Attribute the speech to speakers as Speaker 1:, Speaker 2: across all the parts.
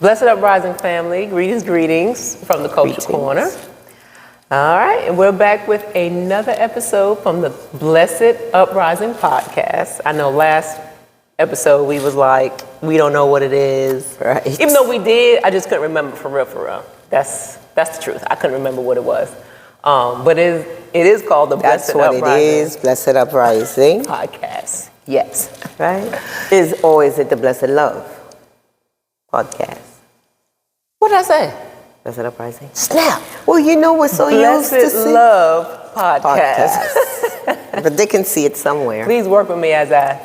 Speaker 1: Blessed Uprising family, greetings from the Culture Corner. All right, and we're back with another episode from the Blessed Uprising podcast. I know last episode we was like, we don't know what it is.
Speaker 2: Right.
Speaker 1: Even though we did, I just couldn't remember for real. That's the truth. I couldn't remember what it was. But it is called the Blessed Uprising.
Speaker 2: That's what it is, Blessed Uprising.
Speaker 1: Podcast. Yes.
Speaker 2: Right? Or is it the Blessed Love podcast?
Speaker 1: What did I say?
Speaker 2: Blessed Uprising.
Speaker 1: Snap.
Speaker 2: Well, you know we're so used to
Speaker 1: Blessed
Speaker 2: see
Speaker 1: Love podcast.
Speaker 2: But they can see it somewhere.
Speaker 1: Please work with me as I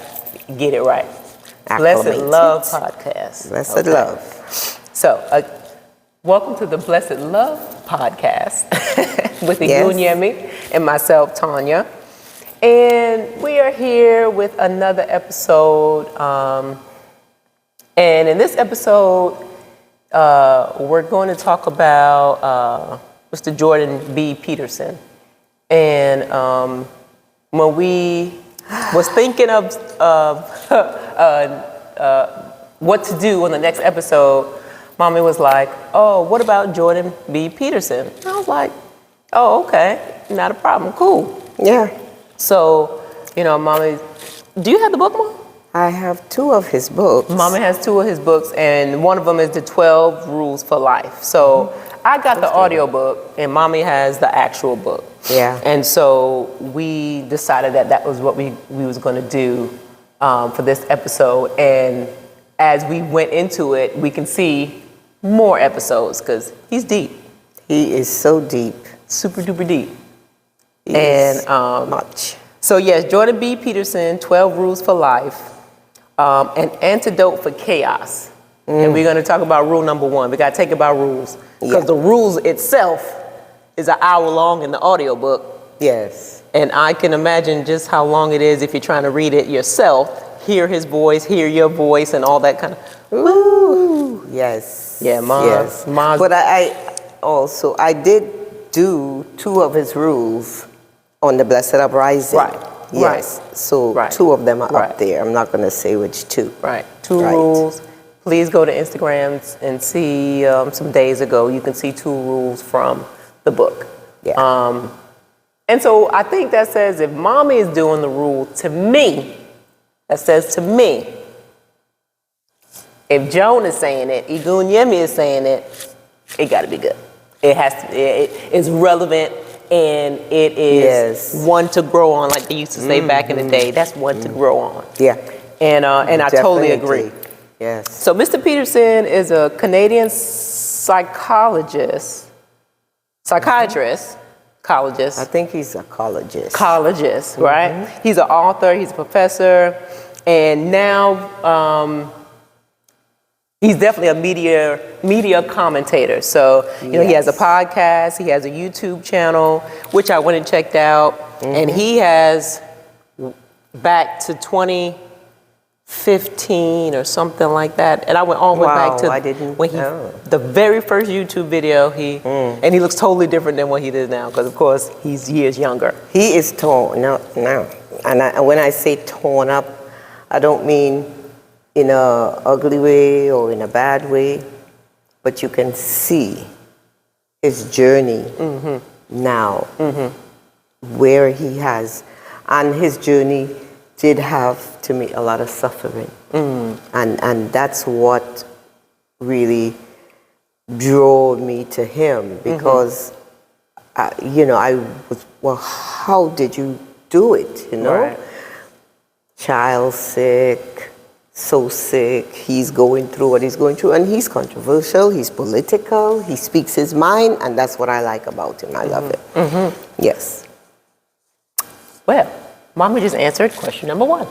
Speaker 1: get it right. Blessed Love podcast.
Speaker 2: Blessed Love.
Speaker 1: So, welcome to the Blessed Love podcast with Igunyemi and myself, Tanya. And we are here with another episode. And in this episode, we're going to talk about Mr. Jordan B. Peterson. And when we was thinking of what to do on the next episode, Mommy was like, oh, what about Jordan B. Peterson? I was like, oh, okay, not a problem, cool.
Speaker 2: Yeah.
Speaker 1: So, Mommy, do you have the book, Mom?
Speaker 2: I have 2 of his books.
Speaker 1: Mommy has 2 of his books, and one of them is the 12 Rules for Life. So I got the audio book, and Mommy has the actual book.
Speaker 2: Yeah.
Speaker 1: And so we decided that was what we was going to do for this episode. And as we went into it, we can see more episodes because he's deep.
Speaker 2: He is so deep.
Speaker 1: Super duper deep.
Speaker 2: Much.
Speaker 1: So yes, Jordan B. Peterson, 12 Rules for Life. An Antidote for Chaos. And we're going to talk about rule number 1. We got to take it by rules. Because the rules itself is an hour long in the audiobook.
Speaker 2: Yes.
Speaker 1: And I can imagine just how long it is if you're trying to read it yourself. Hear his voice, hear your voice, and all that kind of...
Speaker 2: Ooh. Yes.
Speaker 1: Yeah, Mom.
Speaker 2: Yes. But I did do 2 of his rules on the Blessed Uprising.
Speaker 1: Right.
Speaker 2: Yes.
Speaker 1: Right.
Speaker 2: So 2 of them are up there. I'm not going to say which 2.
Speaker 1: Right. 2 rules. Please go to Instagram and see some days ago. You can see 2 rules from the book.
Speaker 2: Yeah.
Speaker 1: And so I think that says if Mommy is doing the rule to me, that says to me, if Joan is saying it, Igunyemi is saying it, it got to be good. It has to. It is relevant. And it is one to grow on, like they used to say back in the day. That's one to grow on.
Speaker 2: Yeah.
Speaker 1: And I totally agree.
Speaker 2: Yes.
Speaker 1: So Mr. Peterson is a Canadian psychiatrist.
Speaker 2: I think he's a collegeist.
Speaker 1: Right? He's an author, he's a professor, and now he's definitely a media commentator. So, he has a podcast, he has a YouTube channel, which I went and checked out. And he has back to 2015 or something like that. And I went back to the very first YouTube video. And he looks totally different than what he did now, because of course he's years younger.
Speaker 2: He is torn up now. And when I say torn up, I don't mean in a ugly way or in a bad way, but you can see his journey now, where he has, and his journey did have, to me, a lot of suffering. And that's what really drew me to him, because, I was, well, how did you do it,
Speaker 1: Right.
Speaker 2: Child sick, so sick, he's going through what he's going through, and he's controversial, he's political, he speaks his mind, and that's what I like about him. I love it. Yes.
Speaker 1: Well, Mommy just answered question number 1.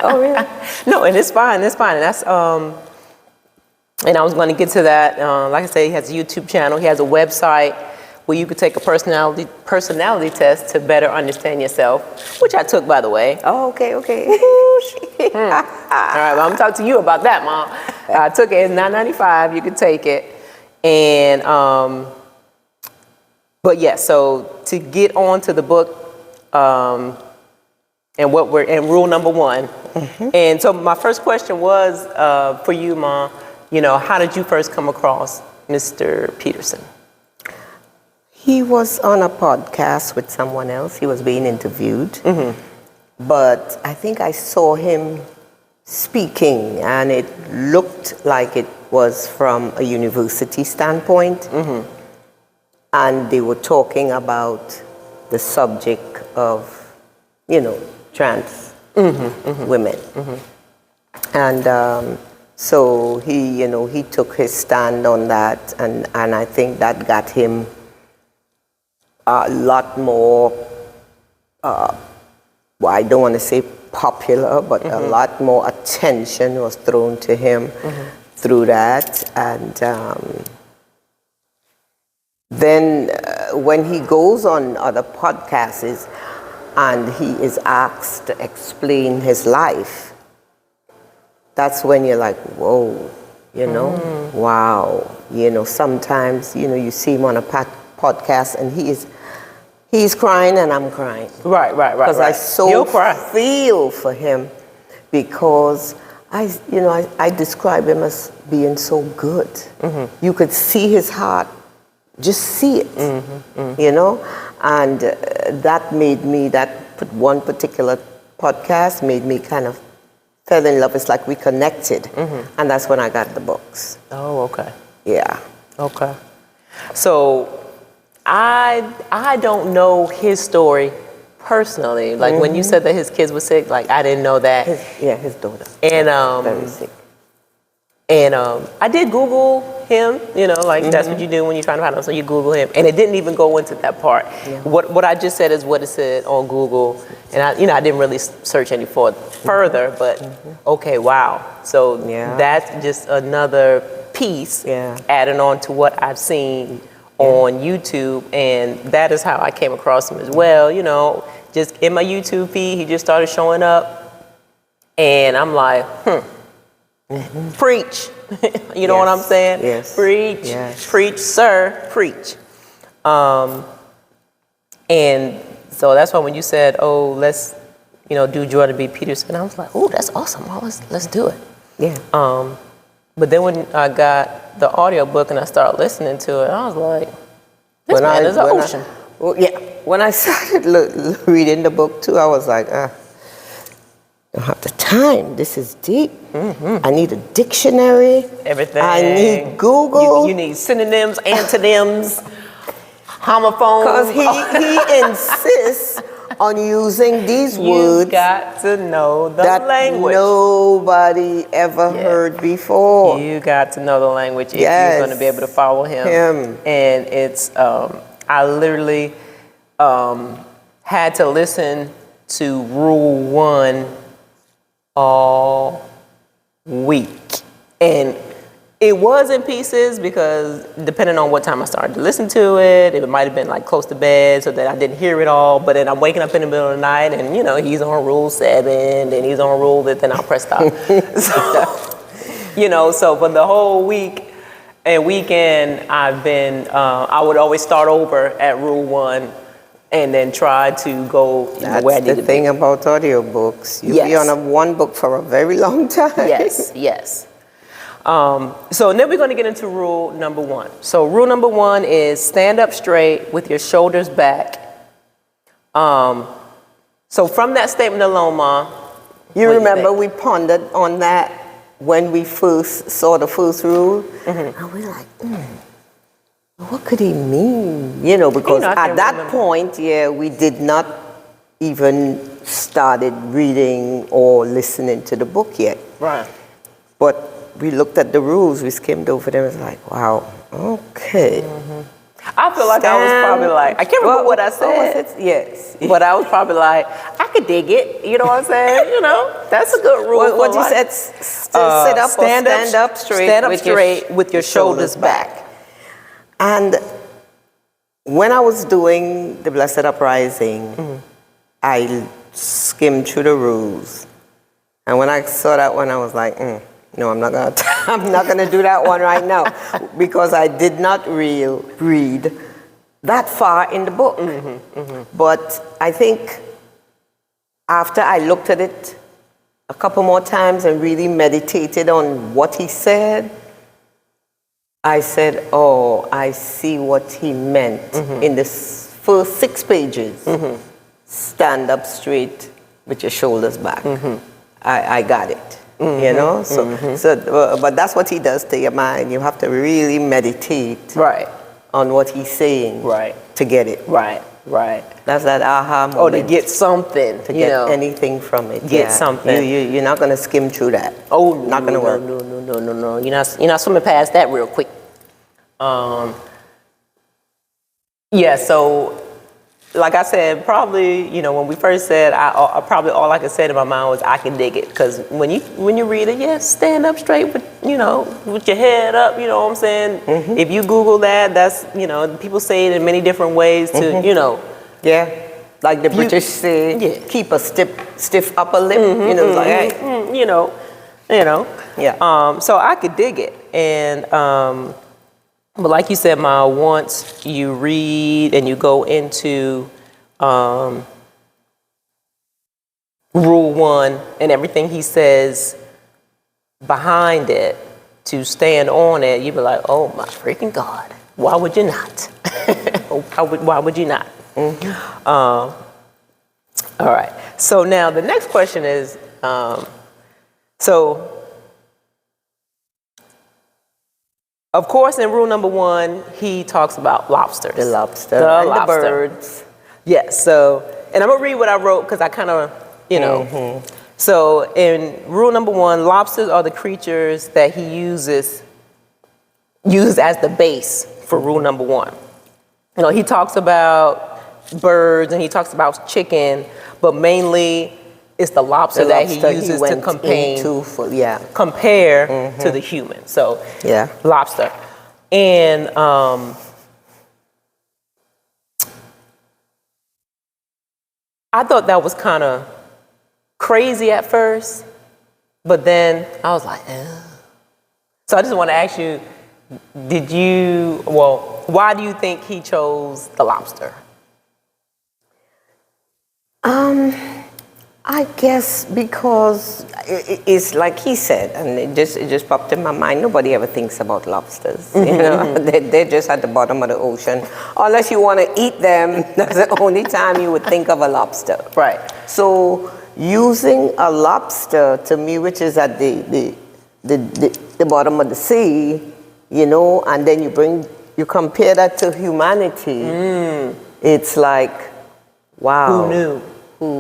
Speaker 2: Oh, really?
Speaker 1: No, and it's fine, and that's, and I was going to get to that. Like I say, he has a YouTube channel, he has a website where you could take a personality test to better understand yourself, which I took, by the way.
Speaker 2: Oh, okay.
Speaker 1: All right, well, I'm going to talk to you about that, Mom. I took it. It's $9.95. You could take it. And, but yeah, so to get on to the book, and what we're in rule number 1. And so my first question was for you, Mom. how did you first come across Mr. Peterson?
Speaker 2: He was on a podcast with someone else. He was being interviewed. But I think I saw him speaking, and it looked like it was from a university standpoint. And they were talking about the subject of, trans women. And so he took his stand on that, and I think that got him a lot more, I don't want to say popular, but a lot more attention was thrown to him through that. And then when he goes on other podcasts and he is asked to explain his life, that's when you're like, whoa, wow. Sometimes, you see him on a podcast and he's crying and I'm crying.
Speaker 1: Right.
Speaker 2: Because I feel for him, because I describe him as being so good. You could see his heart, just see it, and that one particular podcast made me kind of fell in love. It's like we connected, and that's when I got the books.
Speaker 1: Oh, okay.
Speaker 2: Yeah.
Speaker 1: Okay. So I don't know his story personally. Like when you said that his kids were sick, like I didn't know that.
Speaker 2: His daughter.
Speaker 1: And
Speaker 2: very sick.
Speaker 1: And I did Google him, that's what you do when you're trying to find out. So you Google him, and it didn't even go into that part. Yeah. What I just said is what it said on Google, and I didn't really search any further. But okay, wow. So that's just another piece adding on to what I've seen on YouTube, and that is how I came across him as well. Just in my YouTube feed, he just started showing up, and I'm like, preach. You know what I'm saying?
Speaker 2: Yes.
Speaker 1: Preach.
Speaker 2: Yes.
Speaker 1: Preach, sir. Preach. And so that's why when you said, oh, let's, do Jordan B. Peterson, I was like, oh, that's awesome. Well, let's do it.
Speaker 2: Yeah.
Speaker 1: But then when I got the audio book and I started listening to it, I was like, this man is an ocean.
Speaker 2: When I started reading the book too, I was like, I don't have the time. This is deep. I need a dictionary.
Speaker 1: Everything.
Speaker 2: I need Google.
Speaker 1: You need synonyms, antonyms, homophones.
Speaker 2: Because he insists on using these words.
Speaker 1: You got to know the
Speaker 2: that
Speaker 1: language.
Speaker 2: Nobody ever heard before.
Speaker 1: You got to know the language if you're going to be able to follow him. And it's, I literally had to listen to Rule 1 all week. And it was in pieces because depending on what time I started to listen to it, it might have been like close to bed so that I didn't hear it all. But then I'm waking up in the middle of the night and, he's on Rule 7 and he's on Rule that, then I'll press stop. So for the whole week and weekend, I've been, I would always start over at Rule 1 and then try to go where I need to be.
Speaker 2: That's the thing about audiobooks. You'll be on one book for a very long time.
Speaker 1: Yes. So then we're going to get into rule number 1. So rule number 1 is stand up straight with your shoulders back. So from that statement alone, Ma,
Speaker 2: you remember we pondered on that when we first saw the first rule, and we're like, what could he mean? Because at that point, we did not even started reading or listening to the book yet.
Speaker 1: Right.
Speaker 2: But we looked at the rules, we skimmed over them, and was like, wow, okay.
Speaker 1: I feel like I was probably like, I can't remember what I said.
Speaker 2: Yes.
Speaker 1: But I was probably like, I could dig it. You know what I'm saying? That's a good rule.
Speaker 2: What you said, sit up or stand up straight.
Speaker 1: Stand up straight with your shoulders back.
Speaker 2: And when I was doing the Blessed Uprising, I skimmed through the rules. And when I saw that one, I was like, no, I'm not gonna do that one right now, because I did not read that far in the book. But I think after I looked at it a couple more times and really meditated on what he said, I said, oh, I see what he meant in the first 6 pages. Stand up straight with your shoulders back. I got it. You know, but that's what he does to your mind. You have to really meditate on what he's saying to get it.
Speaker 1: Right.
Speaker 2: That's that aha moment.
Speaker 1: Or to get something,
Speaker 2: to get anything from it.
Speaker 1: Get something.
Speaker 2: You're not going to skim through that.
Speaker 1: Oh,
Speaker 2: not going to work.
Speaker 1: No. You're not swimming past that real quick. Yeah. So, like I said, probably when we first said, I probably all I could say to my mind was I can dig it, because when you read it, stand up straight with with your head up. You know what I'm saying? If you Google that, that's people say it in many different ways to
Speaker 2: like the British say, keep a stiff upper lip. Like hey.
Speaker 1: So I could dig it, and but like you said, Ma, once you read and you go into Rule 1 and everything he says behind it, to stand on it, you'd be like, oh my freaking God, why would you not? Why would you not? All right. So now the next question is, of course, in rule number 1, he talks about lobsters.
Speaker 2: The lobster and the birds.
Speaker 1: Yes. So, and I'm going to read what I wrote, because I kind of, So, in rule number 1, lobsters are the creatures that he uses as the base for rule number 1. He talks about birds and he talks about chicken, but mainly it's the lobster that he uses to compare to the human. So lobster. And I thought that was kind of crazy at first, but then I was like, So I just want to ask you, why do you think he chose the lobster?
Speaker 2: I guess because it's like he said, and it just popped in my mind. Nobody ever thinks about lobsters. They're just at the bottom of the ocean. Unless you want to eat them, that's the only time you would think of a lobster.
Speaker 1: Right.
Speaker 2: So using a lobster, to me, which is at the bottom of the sea, and then you compare that to humanity. It's like, wow.
Speaker 1: Who knew?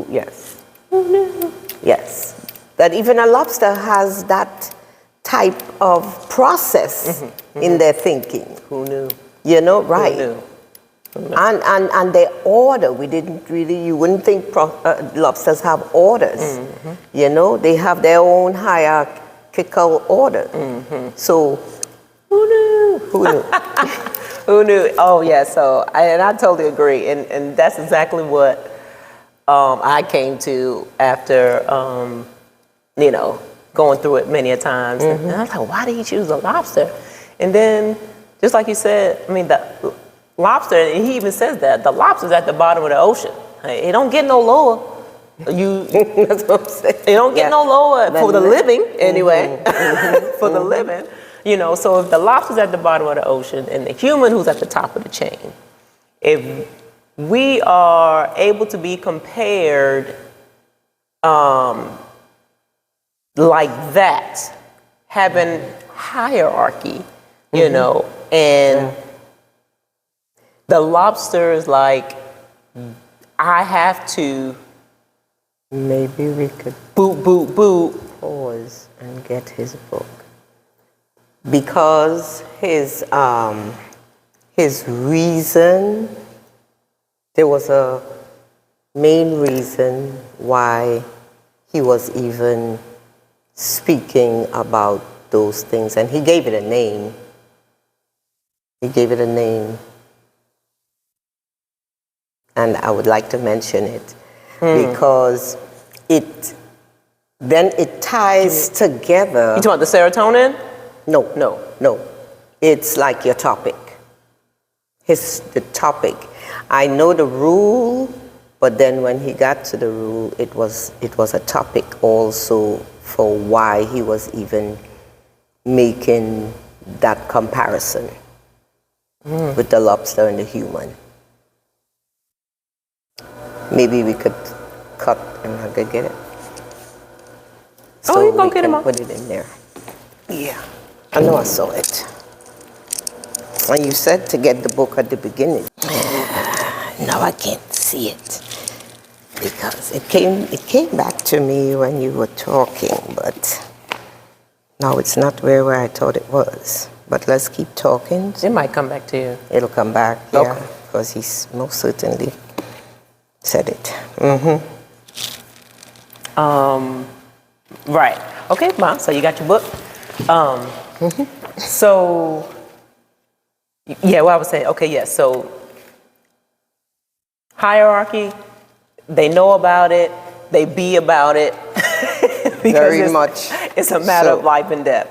Speaker 2: Yes. Who knew? Yes. That even a lobster has that type of process in their thinking.
Speaker 1: Who knew?
Speaker 2: Right.
Speaker 1: Who knew?
Speaker 2: And their order, you wouldn't think lobsters have orders. They have their own hierarchical order. So, who knew? Who knew?
Speaker 1: Who knew? Oh, yeah. So, I totally agree. And that's exactly what I came to after, going through it many a times. And I was like, why did he choose a lobster? And then, just like you said, the lobster, and he even says that, the lobster's at the bottom of the ocean. It don't get no lower.
Speaker 2: That's what I'm saying.
Speaker 1: It don't get no lower for the living, anyway. For the living. So if the lobster's at the bottom of the ocean and the human who's at the top of the chain, if we are able to be compared like that, having hierarchy, and the lobster is like, I have to.
Speaker 2: Maybe we could
Speaker 1: boop.
Speaker 2: Pause and get his book. Because his reason, there was a main reason why he was even speaking about those things, and he gave it a name. And I would like to mention it because it ties together.
Speaker 1: You talking about the serotonin?
Speaker 2: No. It's like your topic. The topic. I know the rule, but then when he got to the rule, it was a topic also for why he was even making that comparison with the lobster and the human. Maybe we could cut and I could get it.
Speaker 1: Oh, you go
Speaker 2: we
Speaker 1: get him
Speaker 2: can
Speaker 1: up.
Speaker 2: put it in there. Yeah, I know I saw it. And you said to get the book at the beginning. Now I can't see it because it came back to me when you were talking, but now it's not where I thought it was. But let's keep talking.
Speaker 1: It might come back to you.
Speaker 2: It'll come back, yeah,
Speaker 1: Okay.
Speaker 2: because he's most certainly said it.
Speaker 1: Right. Okay, Mom. So you got your book. So, yeah, what I was saying. Okay, yeah. So, hierarchy. They know about it. They be about it.
Speaker 2: Very much.
Speaker 1: It's a matter
Speaker 2: so.
Speaker 1: of life and death.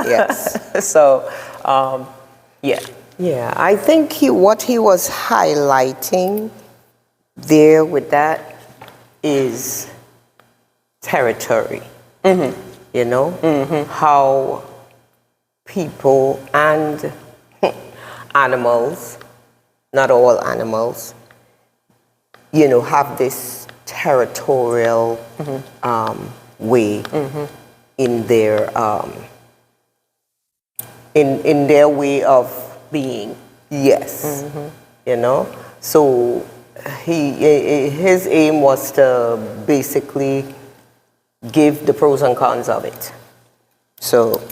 Speaker 2: Yes.
Speaker 1: So, yeah.
Speaker 2: Yeah, I think what he was highlighting there with that is territory. You know, how people and animals, not all animals, you know, have this territorial way in their in their way of
Speaker 1: Being.
Speaker 2: yes, you know. So his aim was to basically give the pros and cons of it. So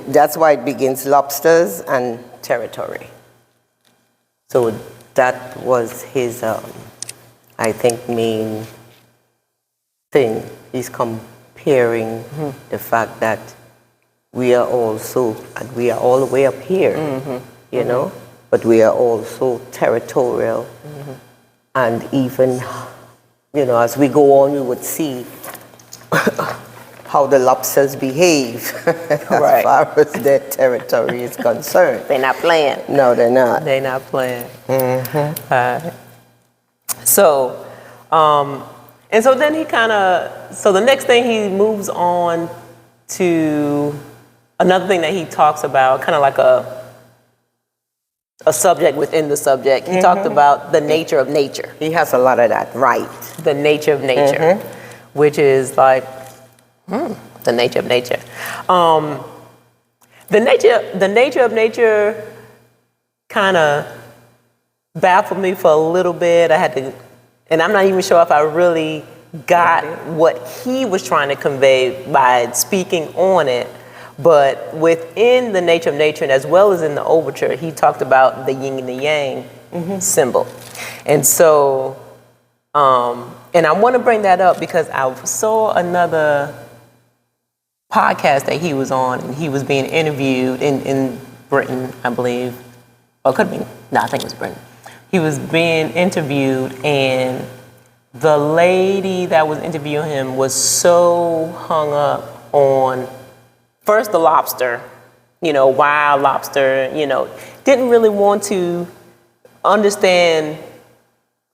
Speaker 2: that's why it begins lobsters and territory. So that was his, I think, main thing. He's comparing the fact that we are also, and we are all the way up here, you know, but we are also territorial. And even, you know, as we go on, we would see how the lobsters behave as far as their territory is concerned.
Speaker 1: They're not playing.
Speaker 2: No, they're not.
Speaker 1: They're not playing. So, and so then he kind of, so the next thing he moves on to another thing that he talks about, kind of like a subject within the subject. He talked about the nature of nature.
Speaker 2: He has a lot of that, right.
Speaker 1: The nature of nature, which is like, the nature of nature. The nature of nature kind of baffled me for a little bit. I had to, and I'm not even sure if I really got what he was trying to convey by speaking on it. But within the nature of nature, and as well as in the overture, he talked about the yin and the yang symbol. And so, and I want to bring that up because I saw another podcast that he was on, and he was being interviewed in Britain, I believe. Or it could have been, no, I think it was Britain. He was being interviewed, and the lady that was interviewing him was so hung up on, first, the lobster, you know, wild lobster, you know, didn't really want to understand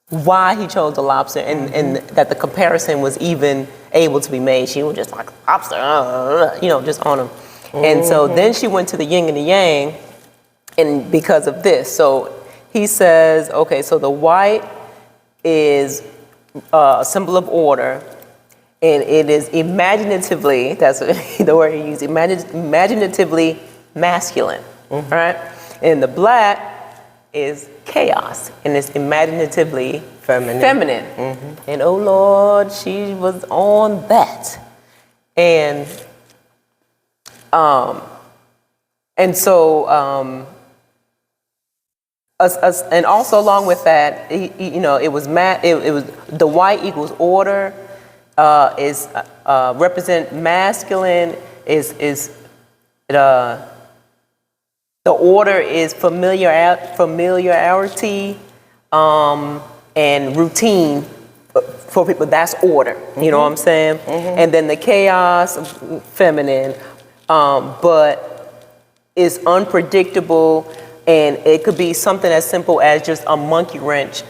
Speaker 1: why he chose the lobster and that the comparison was even able to be made. She was just like, lobster, you know, just on him. And so then she went to the yin and the yang, and because of this. So he says, okay, so the white is a symbol of order, and it is imaginatively, that's the word he used, imaginatively masculine, right? And the black is chaos, and it's imaginatively feminine. And oh Lord, she was on that. And so, and also along with that, you know, it was the white equals order, is represent masculine, the order is familiarity, and routine for people. That's order. You know what I'm saying? And then the chaos, feminine, but is unpredictable, and it could be something as simple as just a monkey wrench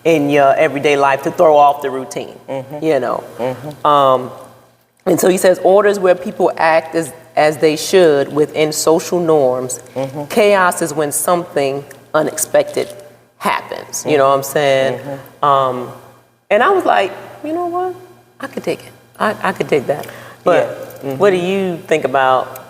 Speaker 1: in your everyday life to throw off the routine. You know. And so he says orders where people act as they should within social norms. Chaos is when something unexpected happens. You know what I'm saying? And I was like, you know what? I could dig it. I could dig that. But what do you think about,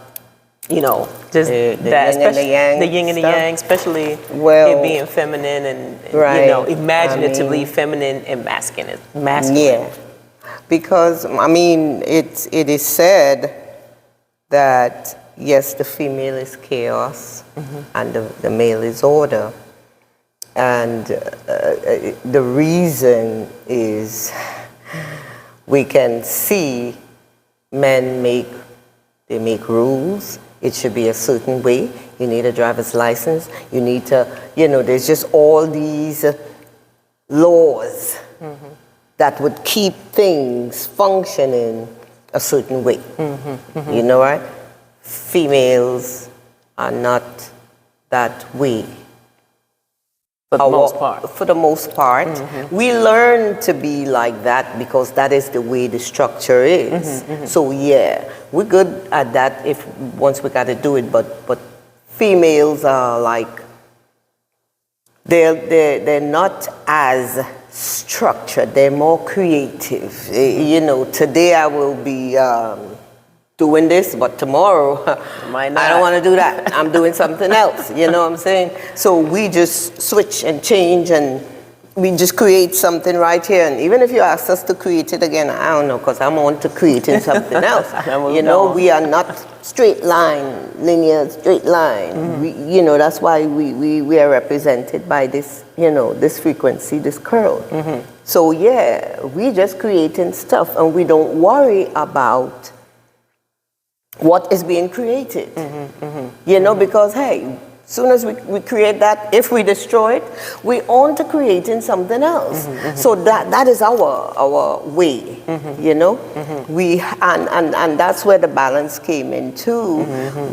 Speaker 1: you know, just
Speaker 2: the
Speaker 1: that,
Speaker 2: yin and the yang
Speaker 1: the yin and the
Speaker 2: stuff?
Speaker 1: yang, especially
Speaker 2: Well,
Speaker 1: it being feminine and
Speaker 2: right.
Speaker 1: you know, imaginatively
Speaker 2: I mean,
Speaker 1: feminine and masculine.
Speaker 2: Yeah, because I mean, it is said that yes, the female is chaos and the male is order, and the reason is we can see men make rules. It should be a certain way. You need a driver's license. You need to, you know, there's just all these laws that would keep things functioning a certain way. You know, right? Females are not that way.
Speaker 1: For the most part.
Speaker 2: For the most part. We learn to be like that because that is the way the structure is. So yeah, we're good at that if once we got to do it, but females are like, they're not as structured, they're more creative. You know, today I will be doing this, but tomorrow
Speaker 1: Might not.
Speaker 2: I don't want to do that. I'm doing something else. You know what I'm saying? So we just switch and change, and we just create something right here. And even if you ask us to create it again, I don't know, because I'm on to creating something else. You know, we are not straight line, linear, straight line. We, you know, that's why we are represented by this, you know, this frequency, this curl. So yeah, we just creating stuff, and we don't worry about what is being created. You know, because hey, soon as we create that, if we destroy it, we on to creating something else. So that is our way. You know, we and that's where the balance came in too,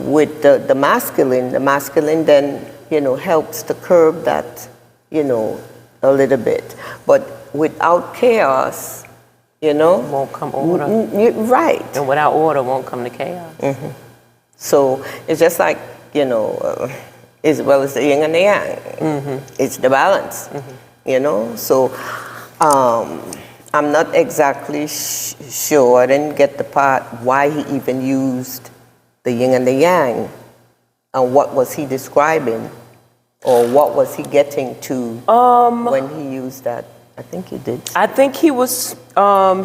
Speaker 2: with the masculine. The masculine then, you know, helps to curb that, you know, a little bit. But without chaos, you know,
Speaker 1: Won't come order.
Speaker 2: Right.
Speaker 1: And without order won't come the chaos.
Speaker 2: So it's just like, you know, as well as the yin and the yang. It's the balance, you know. So I'm not exactly sure. I didn't get the part why he even used the yin and the yang, and what was he describing, or what was he getting to when he used that. I think he did.
Speaker 1: I think he was,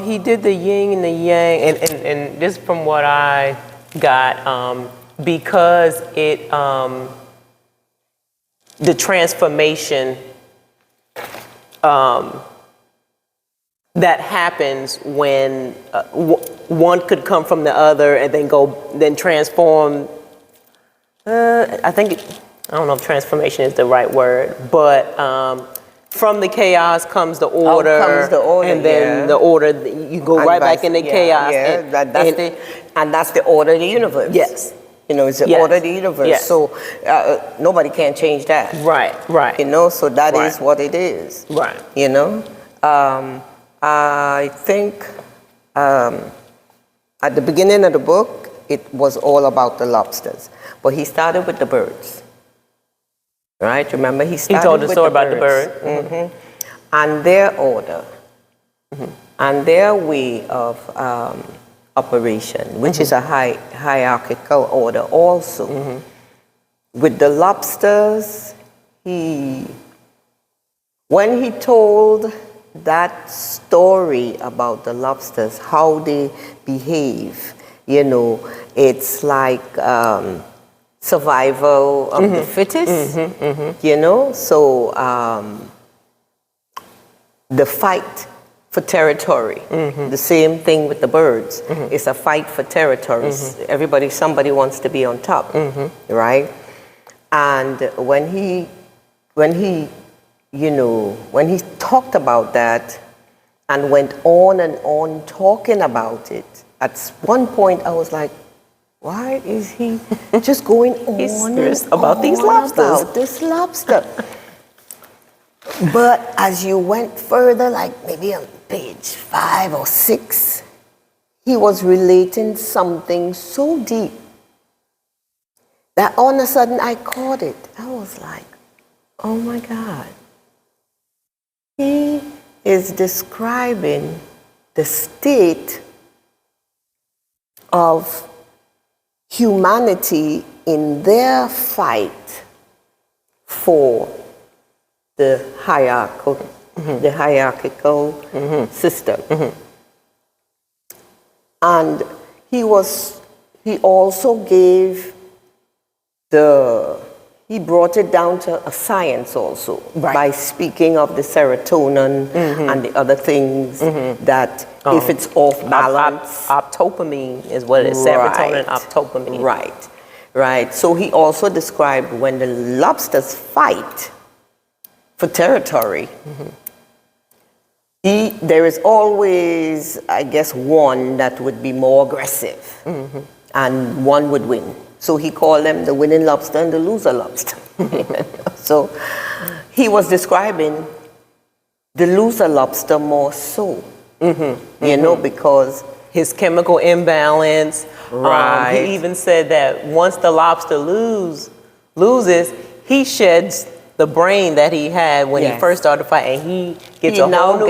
Speaker 1: he did the yin and the yang, and just from what I got, because it, the transformation that happens when one could come from the other and then transform. I don't know if transformation is the right word, but from the chaos comes the order, and then the order, you go right back into chaos.
Speaker 2: And that's the order of the universe.
Speaker 1: Yes.
Speaker 2: You know, it's the order of the universe.
Speaker 1: Yes.
Speaker 2: So nobody can change that.
Speaker 1: Right.
Speaker 2: You know, so that
Speaker 1: Right.
Speaker 2: is what it is.
Speaker 1: Right.
Speaker 2: You know, I think at the beginning of the book, it was all about the lobsters, but he started with the birds. Right? Remember, he
Speaker 1: told the story about the bird.
Speaker 2: And their order, and their way of operation, which is a hierarchical order also. With the lobsters, when he told that story about the lobsters, how they behave, you know, it's like survival of the fittest, you know? So the fight for territory, the same thing with the birds. It's a fight for territory. Somebody wants to be on top, right? And when he talked about that and went on and on talking about it, at one point I was like, why is he just going on
Speaker 1: about these lobsters?
Speaker 2: About this lobster. But as you went further, like maybe on page 5 or 6, he was relating something so deep that all of a sudden I caught it. I was like, oh my God. He is describing the state of humanity in their fight for the hierarchical system. And he also gave he brought it down to a science also, by speaking of the serotonin and the other things that if it's off balance.
Speaker 1: Optopamine is what it is, serotonin, optopamine.
Speaker 2: Right. So he also described when the lobsters fight for territory, there is always, I guess, one that would be more aggressive and one would win. So he called them the winning lobster and the loser lobster. So he was describing the loser lobster more so, because
Speaker 1: his chemical imbalance.
Speaker 2: Right.
Speaker 1: He even said that once the lobster loses, he sheds the brain that he had when he first started fighting, and he gets a whole new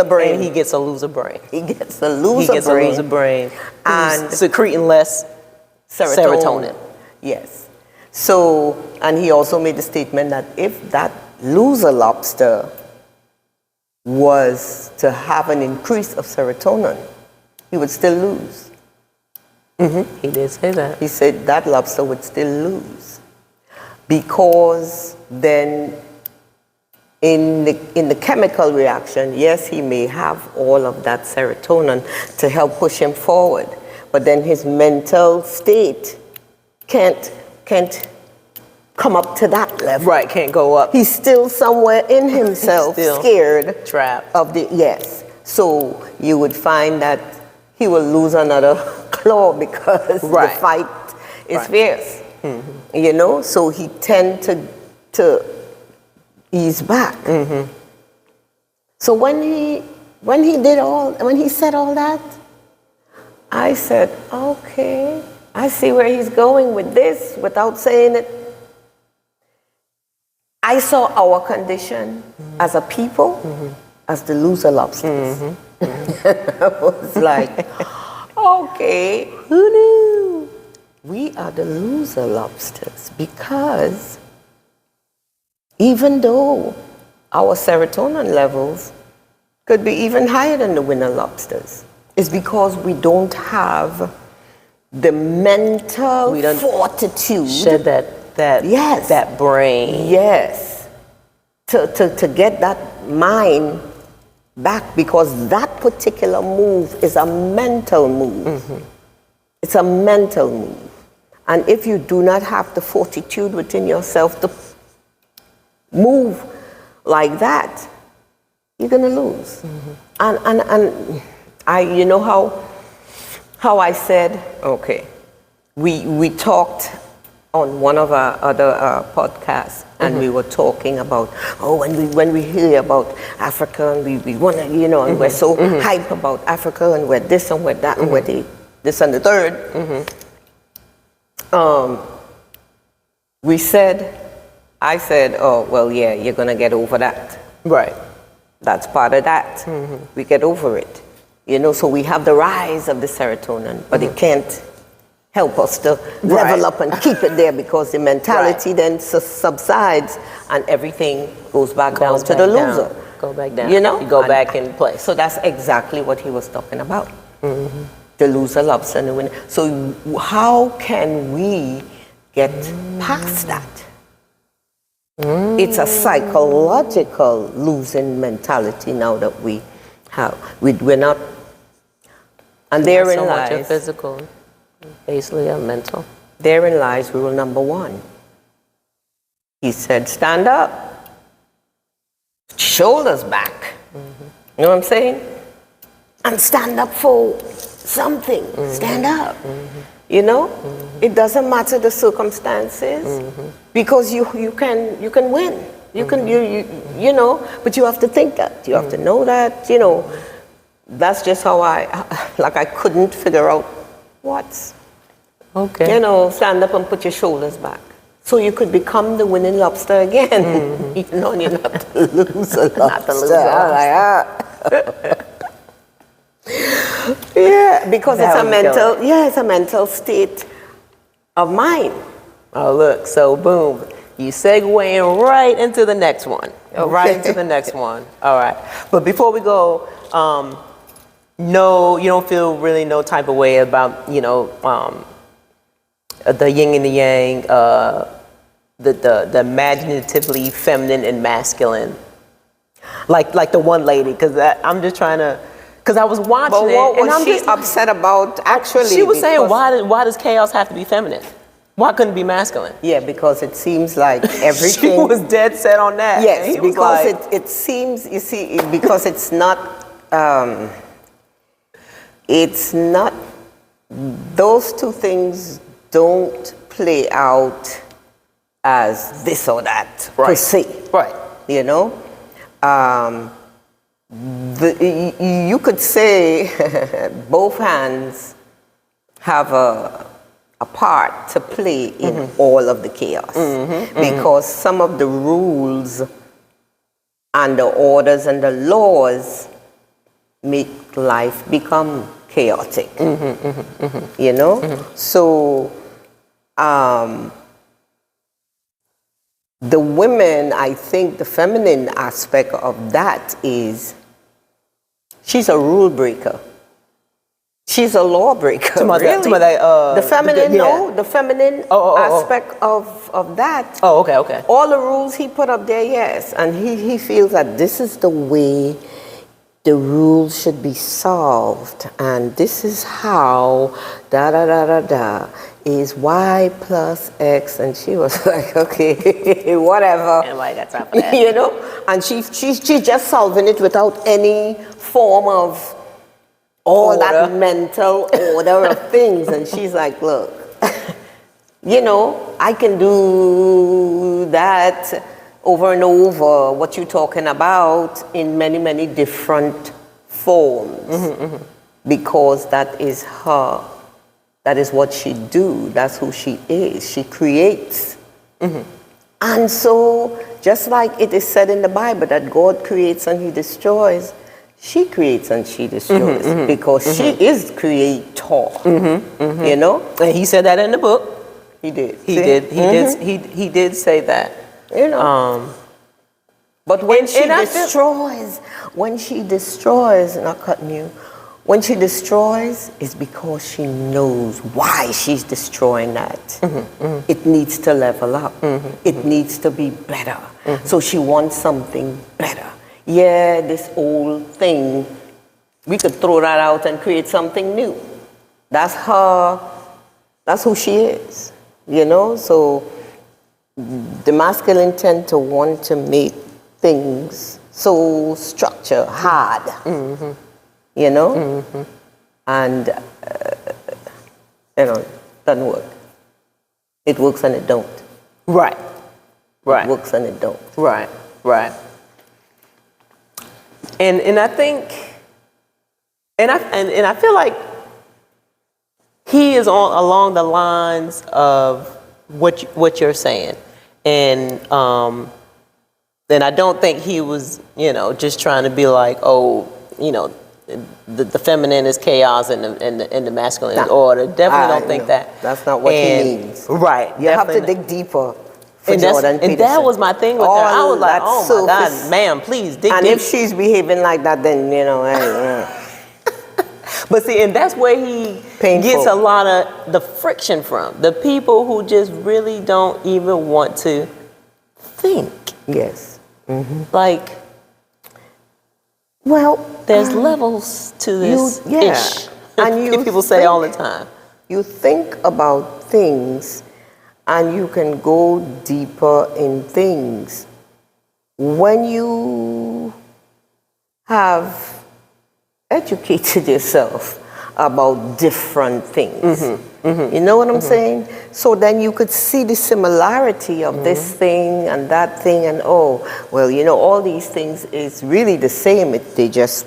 Speaker 1: brain, and he gets a loser brain.
Speaker 2: He gets a loser brain.
Speaker 1: And secreting less serotonin.
Speaker 2: Yes. So, and he also made the statement that if that loser lobster was to have an increase of serotonin, he would still lose.
Speaker 1: He did say that.
Speaker 2: He said that lobster would still lose because then in the chemical reaction, yes, he may have all of that serotonin to help push him forward, but then his mental state can't come up to that level.
Speaker 1: Right, can't go up.
Speaker 2: He's still somewhere in himself, scared,
Speaker 1: trapped
Speaker 2: of the So you would find that he will lose another claw because the fight is fierce. So he tend to ease back. So when he said all that, I said, okay, I see where he's going with this without saying it. I saw our condition as a people as the loser lobsters. I was like, okay, who knew? We are the loser lobsters because even though our serotonin levels could be even higher than the winner lobsters, it's because we don't have the mental fortitude.
Speaker 1: Shed that brain.
Speaker 2: Yes. To get that mind back, because that particular move is a mental move. It's a mental move. And if you do not have the fortitude within yourself to move like that, you're gonna lose. And I, how I said, okay, we talked on one of our other podcasts, and we were talking about, when we hear about Africa, and we want to, and we're so hype about Africa, and we're this and we're that, and we're this and the third. I said, oh, well, yeah, you're going to get over that.
Speaker 1: Right.
Speaker 2: That's part of that. We get over it. So we have the rise of the serotonin, but it can't help us to level up and keep it there, because the mentality then subsides and everything goes back down to the loser.
Speaker 1: Go back down.
Speaker 2: You go
Speaker 1: back in place.
Speaker 2: So that's exactly what he was talking about. The loser lobster and the winner. So how can we get past that? It's a psychological losing mentality now that we have. We're not, and therein
Speaker 1: not so
Speaker 2: lies
Speaker 1: much a physical, basically a mental.
Speaker 2: Therein lies rule number one. He said, stand up, shoulders back. You know what I'm saying? And stand up for something. Stand up. It doesn't matter the circumstances, because you can win. You can but you have to think that. You have to know that. That's just how I couldn't figure out what's
Speaker 1: Okay.
Speaker 2: You know, stand up and put your shoulders back. So you could become the winning lobster again. You know, you're not the loser lobster.
Speaker 1: Not the loser
Speaker 2: I'm like, yeah, because
Speaker 1: That
Speaker 2: it's a
Speaker 1: was
Speaker 2: mental, it's a mental state of mind.
Speaker 1: Oh, look. So, boom. You segueing right into the next one. Right into the next one. All right. But before we go, no, you don't feel really no type of way about, you know, the yin and the yang, the imaginatively feminine and masculine. Like the one lady, because I'm just trying to, because I was watching
Speaker 2: But
Speaker 1: it.
Speaker 2: what
Speaker 1: and
Speaker 2: was
Speaker 1: I'm
Speaker 2: she
Speaker 1: just
Speaker 2: upset about, actually?
Speaker 1: She was saying,
Speaker 2: because-
Speaker 1: why does chaos have to be feminine? Why couldn't it be masculine?
Speaker 2: Yeah, because it seems like everything...
Speaker 1: She was dead set on that. And
Speaker 2: Yes,
Speaker 1: he was
Speaker 2: because
Speaker 1: like,
Speaker 2: it seems, you see, because it's not, those two things don't play out as this or that, per se.
Speaker 1: Right.
Speaker 2: You know? You could say both hands have a part to play in all of the chaos, because some of the rules and the orders and the laws make life become chaotic. You know? So the women, I think the feminine aspect of that is she's a rule breaker. She's a lawbreaker. Really. The feminine, the feminine aspect of that.
Speaker 1: Oh, okay.
Speaker 2: All the rules he put up there, yes. And he feels that this is the way the rules should be solved. And this is how is y plus x. And she was like, okay, whatever.
Speaker 1: And like, that's not for that.
Speaker 2: You know? And she's just solving it without any form of all that mental order of things. And she's like, look, you know, I can do that over and over, what you're talking about, in many, many different forms. Because that is her. That is what she do. That's who she is. She creates. And so, just like it is said in the Bible that God creates and he destroys, she creates and she destroys, because she is creator. You know?
Speaker 1: And he said that in the book.
Speaker 2: He did.
Speaker 1: He did say that.
Speaker 2: You know. But when she destroys, not cutting you, when she destroys, it's because she knows why she's destroying that. It needs to level up. It needs to be better. So she wants something better. Yeah, this old thing, we could throw that out and create something new. That's her, that's who she is, you know? So the masculine tend to want to make things so structured, hard, you know? And, you know, it doesn't work. It works and it don't.
Speaker 1: Right.
Speaker 2: It works and it don't.
Speaker 1: Right. And I think, and I feel like he is along the lines of what you're saying, and I don't think he was, you know, just trying to be like, oh, you know, the feminine is chaos and the masculine is order. Definitely don't think that.
Speaker 2: That's not what he means.
Speaker 1: Right.
Speaker 2: You have to dig deeper.
Speaker 1: And that was my thing with her. I was like, oh my God, ma'am, please dig deep.
Speaker 2: And if she's behaving like that, then, you know,
Speaker 1: But see, and that's where he gets a lot of the friction from. The people who just really don't even want to think.
Speaker 2: Yes.
Speaker 1: Like,
Speaker 2: well,
Speaker 1: there's levels to this ish. And people say all the time.
Speaker 2: You think about things and you can go deeper in things. When you have educated yourself about different things. You know what I'm saying? So then you could see the similarity of this thing and that thing, and oh, well, you know, all these things is really the same. They just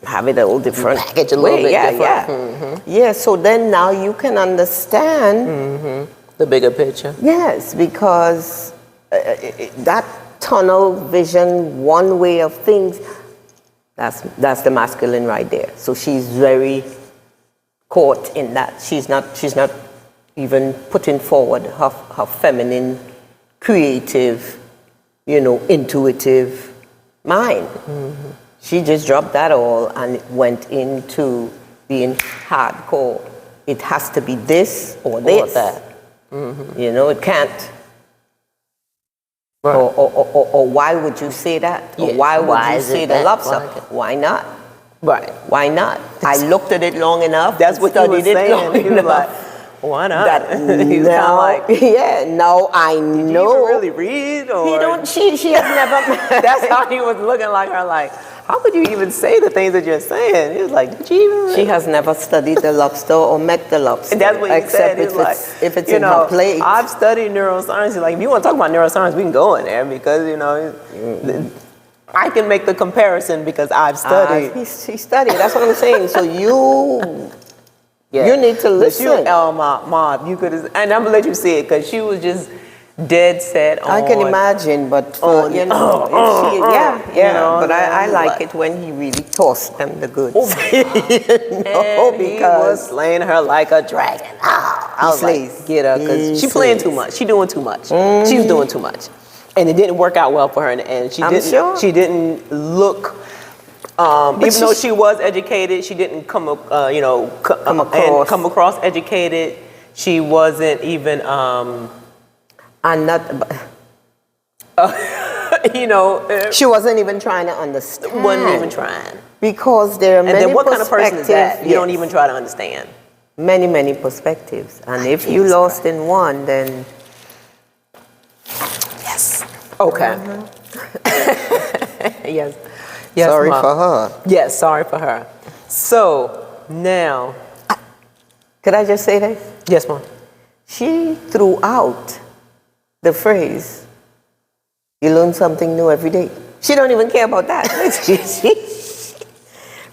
Speaker 2: have it a little different
Speaker 1: package a little bit
Speaker 2: yeah,
Speaker 1: different.
Speaker 2: Yeah. Yeah, so then now you can understand
Speaker 1: The bigger picture.
Speaker 2: yes, because that tunnel vision, one way of things, that's the masculine right there. So she's very caught in that. She's not even putting forward her feminine, creative, intuitive mind. She just dropped that all and went into being hardcore. It has to be this or this.
Speaker 1: Or that.
Speaker 2: It can't.
Speaker 1: Right.
Speaker 2: Or why would you say that? Or
Speaker 1: Yeah.
Speaker 2: why would
Speaker 1: Why
Speaker 2: you
Speaker 1: is
Speaker 2: say
Speaker 1: it
Speaker 2: the
Speaker 1: that?
Speaker 2: lobster?
Speaker 1: Why?
Speaker 2: Why not?
Speaker 1: Right.
Speaker 2: Why not? I looked at it long enough.
Speaker 1: That's what he was
Speaker 2: studied it
Speaker 1: saying.
Speaker 2: long
Speaker 1: He was
Speaker 2: enough.
Speaker 1: like, why not?
Speaker 2: That
Speaker 1: He was
Speaker 2: now,
Speaker 1: kind of like,
Speaker 2: yeah, now I
Speaker 1: do you
Speaker 2: know.
Speaker 1: even really read? Or
Speaker 2: He don't. She has never.
Speaker 1: That's how he was looking like her, like, how could you even say the things that you're saying? He was like, did you even really?
Speaker 2: She has never studied the lobster or met the lobster.
Speaker 1: And that's what he said.
Speaker 2: Except
Speaker 1: He's like,
Speaker 2: if it's in her plate.
Speaker 1: I've studied neuroscience. He's like, if you want to talk about neuroscience, we can go in there because, I can make the comparison because I've studied.
Speaker 2: She studied. That's what I'm saying. So you need to listen.
Speaker 1: Mom, you could, and I'm gonna let you see it because she was just dead set on.
Speaker 2: I can imagine, but for,
Speaker 1: yeah.
Speaker 2: But I like it when he really tossed them the goods.
Speaker 1: And he was slaying her like a dragon. I was like, get her, because she playing too much. She doing too much. She was doing too much, and it didn't work out well for her in the end. She didn't look. Even though she was educated, she didn't come across educated. She wasn't even.
Speaker 2: And not, she wasn't even trying to understand.
Speaker 1: Wasn't even trying.
Speaker 2: Because there are many
Speaker 1: And then what kind of person is that? You don't
Speaker 2: yes.
Speaker 1: even try to understand.
Speaker 2: Many, many perspectives. And if you lost in one, then...
Speaker 1: Yes. Okay. Yes.
Speaker 2: Sorry
Speaker 1: Mom.
Speaker 2: for her.
Speaker 1: Yes, sorry for her. So, now...
Speaker 2: Could I just say this?
Speaker 1: Yes, Mom.
Speaker 2: She threw out the phrase, you learn something new every day. She don't even care about that.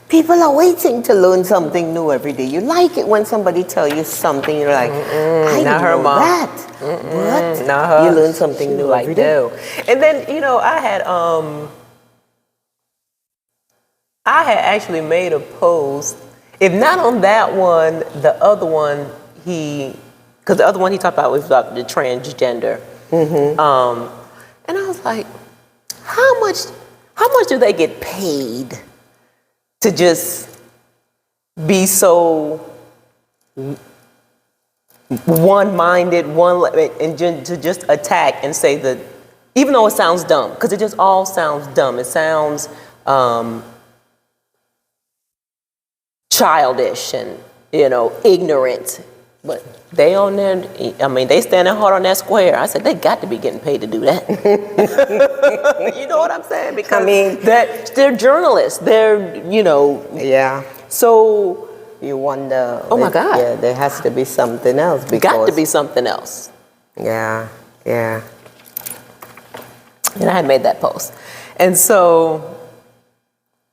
Speaker 2: People are waiting to learn something new every day. You like it when somebody tell you something, you're like, I didn't know that. What? You learn something new every day.
Speaker 1: No. And then, I had actually made a post, if not on that one, the other one because the other one he talked about was about the transgender. And I was like, how much do they get paid to just be so one-minded, and to just attack and say that, even though it sounds dumb, because it just all sounds dumb. It sounds childish and ignorant. But they on there, they standing hard on that square. I said, they got to be getting paid to do that. You know what I'm saying? Because they're journalists. They're,
Speaker 2: Yeah.
Speaker 1: So.
Speaker 2: You wonder.
Speaker 1: Oh my God.
Speaker 2: Yeah, there has to be something else.
Speaker 1: Got to be something else.
Speaker 2: Yeah, yeah.
Speaker 1: And I had made that post. And so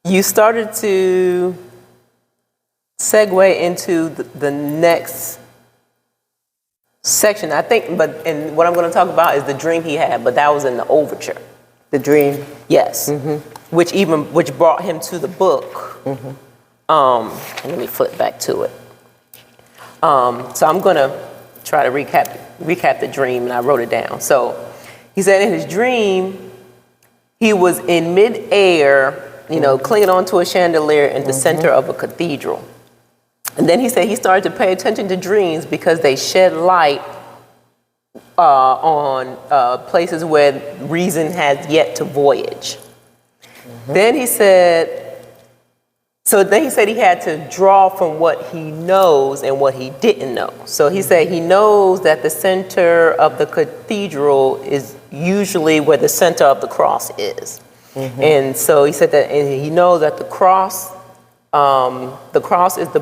Speaker 1: you started to segue into the next section, I think, and what I'm going to talk about is the dream he had, but that was in the overture.
Speaker 2: The dream.
Speaker 1: Yes. Which brought him to the book. Let me flip back to it. So I'm going to try to recap the dream, and I wrote it down. So he said in his dream, he was in midair, clinging onto a chandelier in the center of a cathedral. And then he said he started to pay attention to dreams because they shed light on places where reason has yet to voyage. Then he said he had to draw from what he knows and what he didn't know. So he said he knows that the center of the cathedral is usually where the center of the cross is. And so he said that, and he knows that the cross is the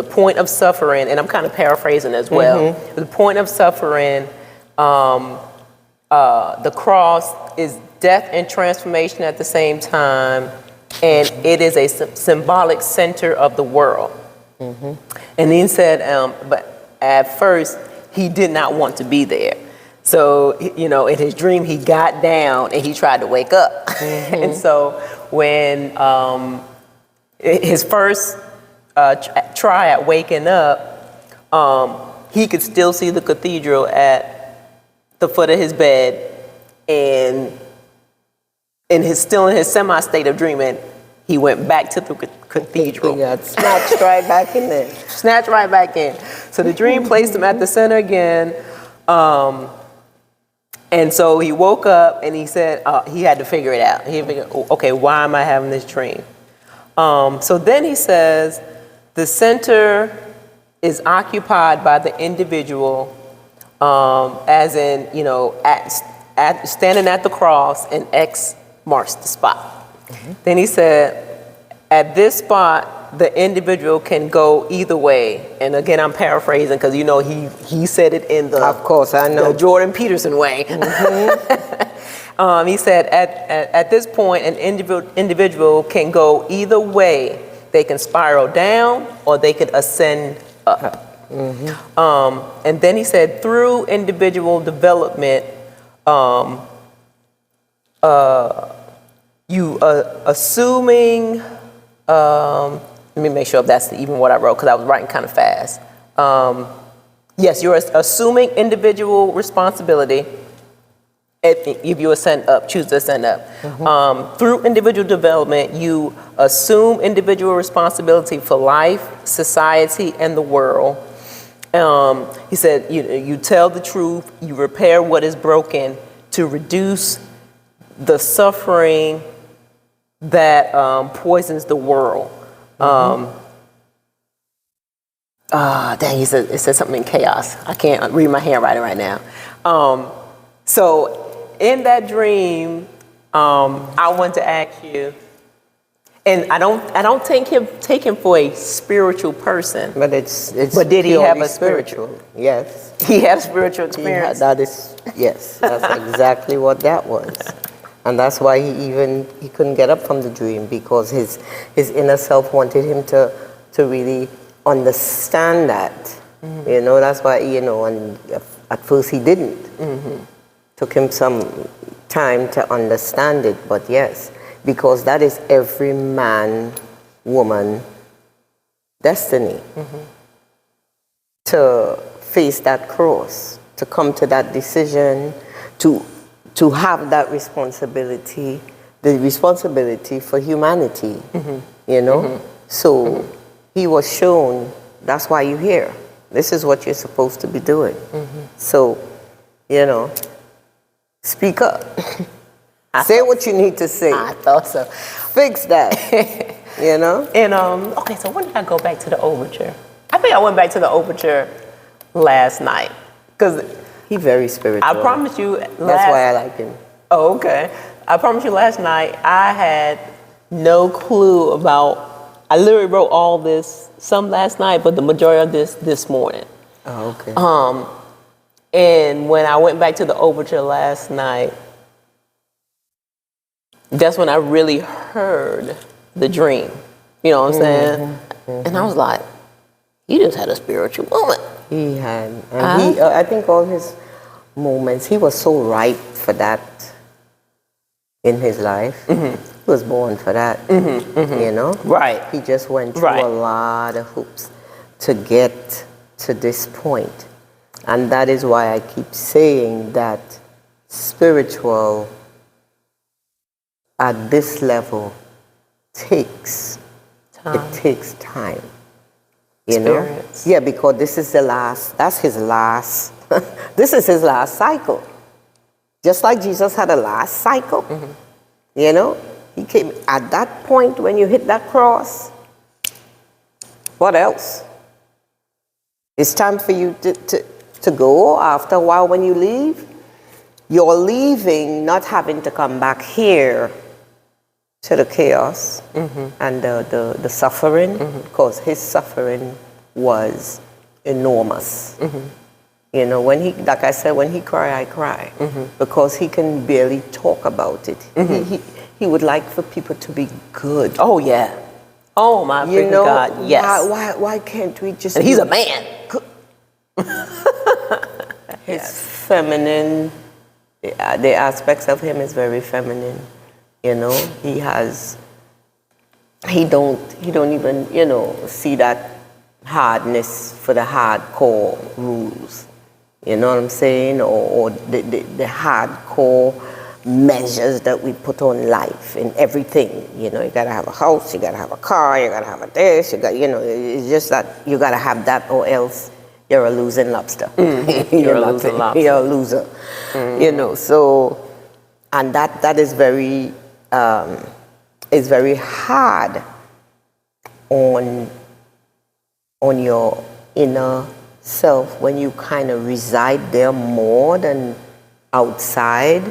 Speaker 1: point of suffering, and I'm kind of paraphrasing as well. The point of suffering, the cross is death and transformation at the same time. and it is a symbolic center of the world. And he said, but at first, he did not want to be there. So, you know, in his dream, he got down and he tried to wake up. And so when his first try at waking up, he could still see the cathedral at the foot of his bed, and still in his semi-state of dreaming, he went back to the cathedral.
Speaker 2: He got snatched right back in there.
Speaker 1: Snatched right back in. So the dream placed him at the center again. And so he woke up and he said he had to figure it out. He figured, okay, why am I having this dream? So then he says, the center is occupied by the individual, as in, you know, at standing at the cross, and X marks the spot. Then he said, at this spot, the individual can go either way. And again, I'm paraphrasing because, you know, he said it in the,
Speaker 2: Of course, I know.
Speaker 1: the Jordan Peterson way. He said, at this point, an individual can go either way. They can spiral down or they can ascend up. And then he said, through individual development, assuming, let me make sure if that's even what I wrote, because I was writing kind of fast. Yes, you're assuming individual responsibility if you ascend up, choose to ascend up. Through individual development, you assume individual responsibility for life, society, and the world. He said, you tell the truth, you repair what is broken to reduce the suffering that poisons the world. Dang, it said something in chaos. I can't read my handwriting right now. So in that dream, I want to ask you, and I don't take him for a spiritual person.
Speaker 2: But it's
Speaker 1: But did he have a
Speaker 2: spiritual? Yes.
Speaker 1: He had a spiritual experience.
Speaker 2: Yes, that's exactly what that was. And that's why he couldn't get up from the dream, because his inner self wanted him to really understand that. You know, that's why, you know, and at first he didn't. Took him some time to understand it, but yes, because that is every man, woman destiny. To face that cross, to come to that decision, to have that responsibility, the responsibility for humanity, you know? So he was shown, that's why you're here. This is what you're supposed to be doing. So, you know, speak up. Say what you need to say.
Speaker 1: I thought so.
Speaker 2: Fix that, you know?
Speaker 1: And, okay, so when did I go back to the overture? I think I went back to the overture last night. Because
Speaker 2: He's very spiritual.
Speaker 1: I promise you,
Speaker 2: That's why I like him.
Speaker 1: Oh, okay. I promise you, last night I had no clue about. I literally wrote all this, some last night, but the majority of this morning.
Speaker 2: Oh, okay.
Speaker 1: And when I went back to the overture last night, that's when I really heard the dream. You know what I'm saying? And I was like, he just had a spiritual moment.
Speaker 2: He had, and I think all his moments, he was so ripe for that in his life. He was born for that, you know?
Speaker 1: Right.
Speaker 2: He just went through a lot of hoops to get to this point. And that is why I keep saying that spiritual at this level takes time. You know?
Speaker 1: Experience.
Speaker 2: Yeah, because this is that's his last, this is his last cycle. Just like Jesus had a last cycle. You know? He came at that point when you hit that cross. What else? It's time for you to go. After a while when you leave, you're leaving not having to come back here to the chaos and the suffering, because his suffering was enormous. You know, when he, like I said, when he cry, I cry, because he can barely talk about it. he would like for people to be good.
Speaker 1: Oh, yeah. Oh, my
Speaker 2: You
Speaker 1: freaking
Speaker 2: know,
Speaker 1: God, yes.
Speaker 2: why can't we just?
Speaker 1: And he's a man.
Speaker 2: His feminine, the aspects of him is very feminine. You know, he don't even, you know, see that hardness for the hardcore rules. You know what I'm saying? Or the hardcore measures that we put on life and everything. You know, you gotta have a house, you gotta have a car, you gotta have a this, you know, it's just that you gotta have that or else you're a losing lobster.
Speaker 1: You're a losing lobster.
Speaker 2: You're a loser. You know, so, and that is very hard on your inner self when you kind of reside there more than outside.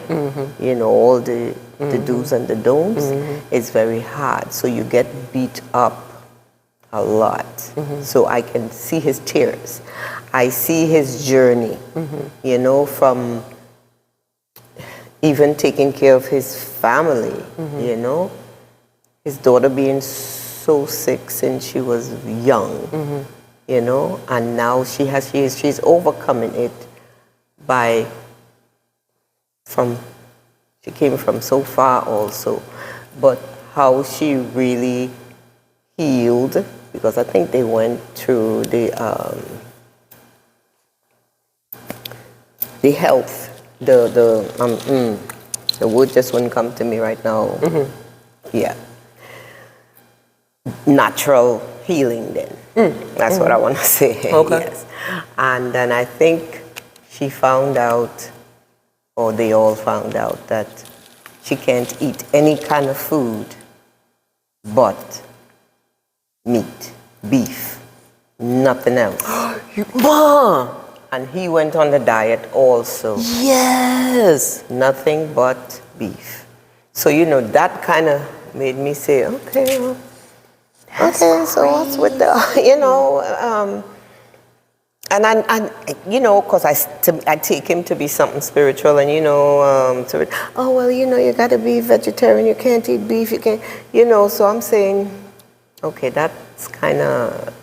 Speaker 2: You know, all the do's and the don'ts. It's very hard. So you get beat up a lot. So I can see his tears. I see his journey, you know, from even taking care of his family, you know. His daughter being so sick since she was young, you know, and now she's overcoming it she came from so far also, but how she really healed, because I think they went through the health, the word just wouldn't come to me right now. Yeah. Natural healing then. That's what I want to say.
Speaker 1: Okay.
Speaker 2: Yes. And then I think she found out, or they all found out, that she can't eat any kind of food but meat, beef, nothing else.
Speaker 1: Mom!
Speaker 2: And he went on the diet also.
Speaker 1: Yes!
Speaker 2: Nothing but beef. So, you know, that kind of made me say, okay, well, so what's with the, you know, and you know, because I take him to be something spiritual, and, you know, oh, well, you know, you got to be vegetarian, you can't eat beef, you can't, you know, so I'm saying, okay, that's kind of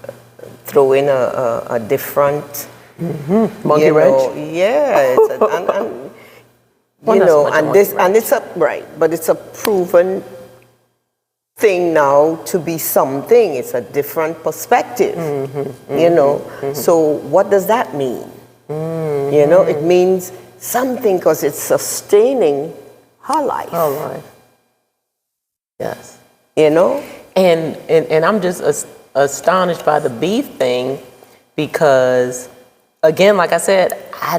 Speaker 2: throwing a different,
Speaker 1: Monkey wrench?
Speaker 2: Yeah, it's you know, and it's but it's a proven thing now to be something. It's a different perspective, you know. So what does that mean? You know, it means something because it's sustaining her life.
Speaker 1: Her life. Yes.
Speaker 2: You know?
Speaker 1: And I'm just astonished by the beef thing because, again, like I said, I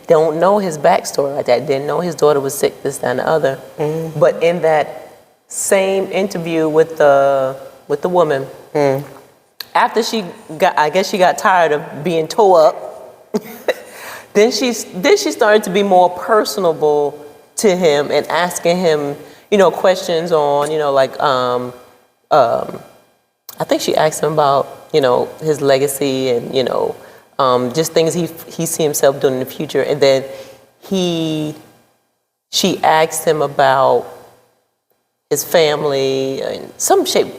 Speaker 1: don't know his backstory like that. Didn't know his daughter was sick, this, that, and the other. But in that same interview with the woman, after I guess she got tired of being tore up, then she started to be more personable to him and asking him, you know, questions on, you know, like I think she asked him about, you know, his legacy and, you know, just things he sees himself doing in the future. And then she asked him about his family and something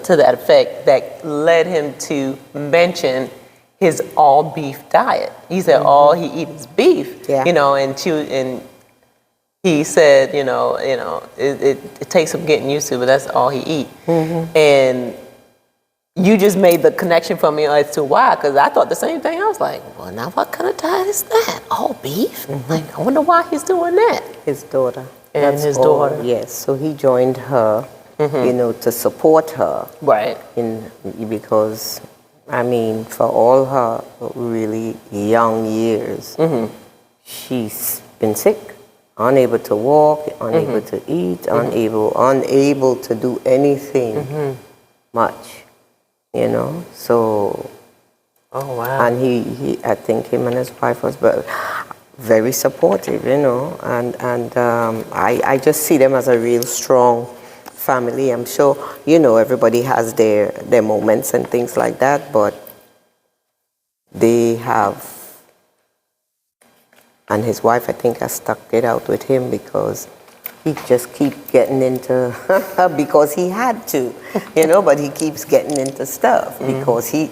Speaker 1: to that effect that led him to mention his all beef diet. He said all he eats is beef, you know, and he said, you know, it takes some getting used to, but that's all he eats. And you just made the connection for me as to why, because I thought the same thing. I was like, well, now what kind of diet is that? All beef? Like, I wonder why he's doing that.
Speaker 2: His daughter.
Speaker 1: And his daughter.
Speaker 2: Yes, so he joined her, you know, to support her.
Speaker 1: Right.
Speaker 2: Because, I mean, for all her really young years, she's been sick, unable to walk, unable to eat, unable to do anything much, you know. So,
Speaker 1: oh wow.
Speaker 2: and he I think him and his wife was very supportive, you know, and I just see them as a real strong family. I'm sure, you know, everybody has their moments and things like that, but they have, and his wife, I think, has stuck it out with him because he just keep getting into, because he had to, but he keeps getting into stuff because he,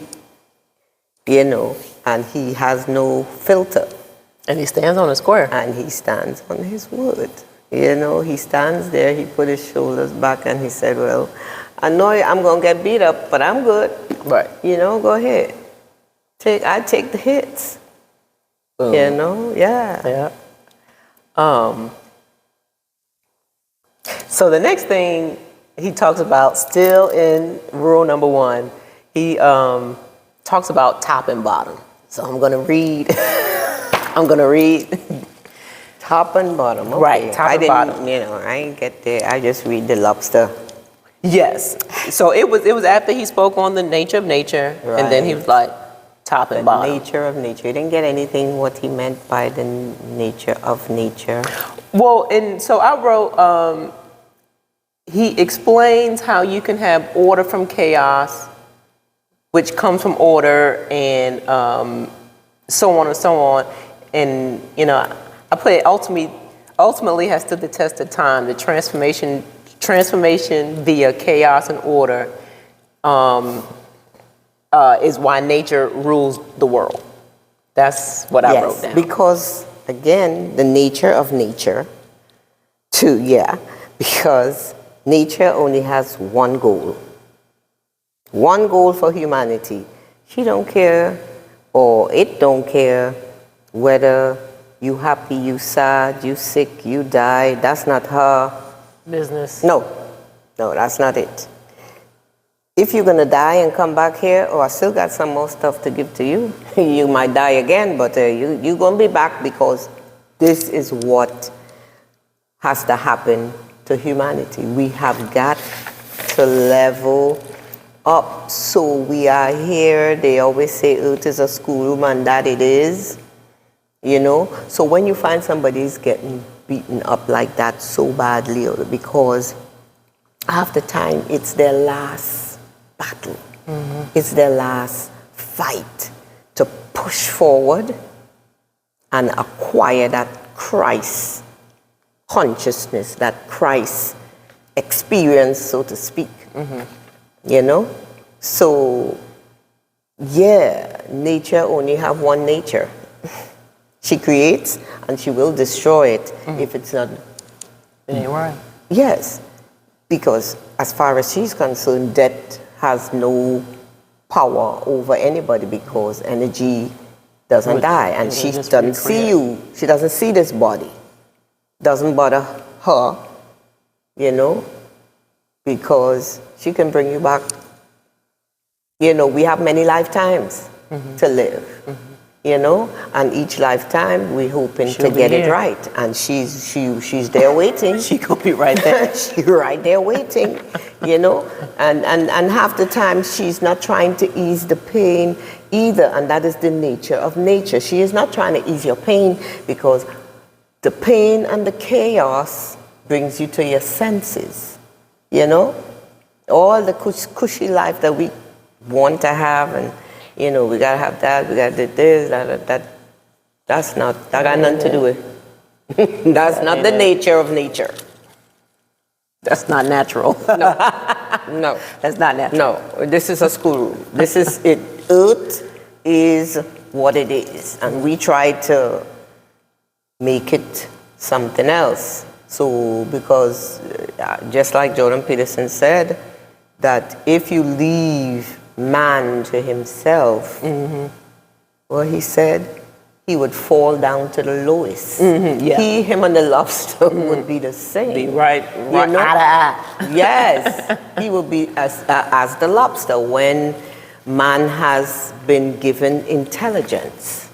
Speaker 2: and he has no filter.
Speaker 1: And he stands on a square.
Speaker 2: And he stands on his word. He stands there, he put his shoulders back and he said, well, I know I'm going to get beat up, but I'm good.
Speaker 1: Right.
Speaker 2: Go ahead. I take the hits.
Speaker 1: Boom.
Speaker 2: Yeah.
Speaker 1: So the next thing he talks about, still in rule number 1, he talks about top and bottom. So I'm going to read.
Speaker 2: Top and bottom. Okay.
Speaker 1: Right, top and bottom.
Speaker 2: I ain't get there. I just read the lobster.
Speaker 1: Yes. So it was after he spoke on the nature of nature,
Speaker 2: Right.
Speaker 1: and then he was like, top and bottom.
Speaker 2: Nature of nature. He didn't get anything what he meant by the nature of nature.
Speaker 1: Well, and so I wrote, he explains how you can have order from chaos, which comes from order, and so on and so on. And, I put it ultimately has stood the test of time. The transformation via chaos and order is why nature rules the world. That's what I wrote down.
Speaker 2: Because, again, the nature of nature, because nature only has one goal. One goal for humanity. She don't care, or it don't care, whether you happy, you sad, you sick, you die. That's not her
Speaker 1: business.
Speaker 2: No, that's not it. If you're going to die and come back here, I still got some more stuff to give to you. You might die again, but you're going to be back, because this is what has to happen to humanity. We have got to level up. So we are here. They always say Earth is a schoolroom, and that it is. So when you find somebody's getting beaten up like that so badly, because half the time it's their last battle. It's their last fight to push forward and acquire that Christ consciousness, that Christ experience, so to speak. So nature only have one nature. She creates and she will destroy it if it's not.
Speaker 1: It ain't right.
Speaker 2: Yes, because as far as she's concerned, death has no power over anybody, because energy doesn't die, and she doesn't see you. She doesn't see this body. Doesn't bother her, because she can bring you back. We have many lifetimes to live. And each lifetime we're hoping to get it right. And she's there waiting.
Speaker 1: She gonna be right there.
Speaker 2: She's right there waiting, And half the time she's not trying to ease the pain either. And that is the nature of nature. She is not trying to ease your pain, because the pain and the chaos brings you to your senses, All the cushy life that we want to have, and we gotta have that, we gotta do this, that got nothing to do with. That's not the nature of nature.
Speaker 1: That's not natural.
Speaker 2: No.
Speaker 1: That's not natural.
Speaker 2: No, this is a schoolroom. This is it. Earth is what it is, and we try to make it something else. So, because just like Jordan Peterson said, that if you leave man to himself, well, he said he would fall down to the lowest. Him and the lobster would be the same.
Speaker 1: Be right eye to eye.
Speaker 2: Yes, he would be as the lobster when man has been given intelligence.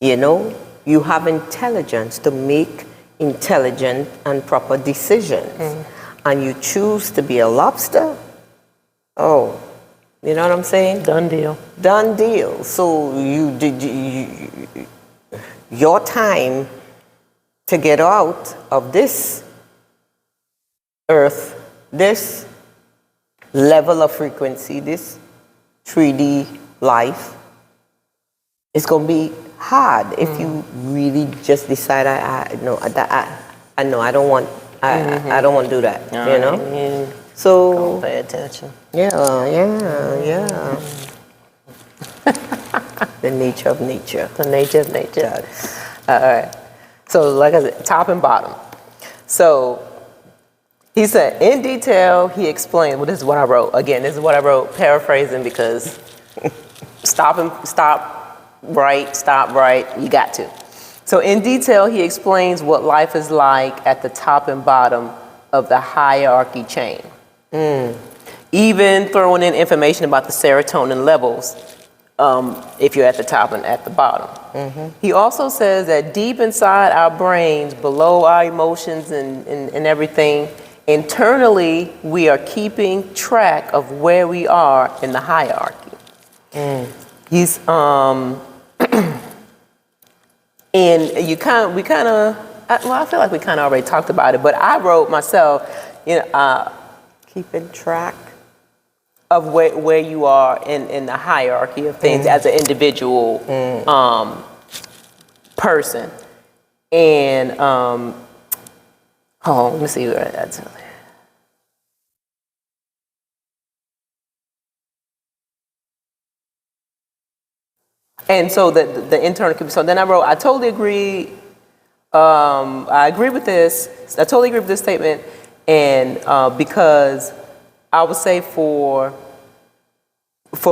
Speaker 2: You have intelligence to make intelligent and proper decisions, and you choose to be a lobster. Oh. You know what I'm saying?
Speaker 1: Done deal.
Speaker 2: Done deal. So your time to get out of this earth, this level of frequency, this 3D life, is going to be hard if you really just decide, I I know I don't want. I don't want to do that. You know.
Speaker 1: Don't
Speaker 2: So
Speaker 1: pay attention.
Speaker 2: yeah. The nature of nature.
Speaker 1: The nature of nature.
Speaker 2: That's,
Speaker 1: All right. So, like I said, top and bottom. So, he said, in detail, he explained, well, this is what I wrote. Again, this is what I wrote, paraphrasing, because stop, right, you got to. So, in detail, he explains what life is like at the top and bottom of the hierarchy chain. Even throwing in information about the serotonin levels, if you're at the top and at the bottom. He also says that deep inside our brains, below our emotions and everything, internally, we are keeping track of where we are in the hierarchy. He's and I feel like we kind of already talked about it, but I wrote myself,
Speaker 2: keeping track
Speaker 1: of where you are in the hierarchy of things as an individual person. And let me see where that's. And so the internal, so then I wrote, I totally agree. I agree with this. I totally agree with this statement. And because I would say for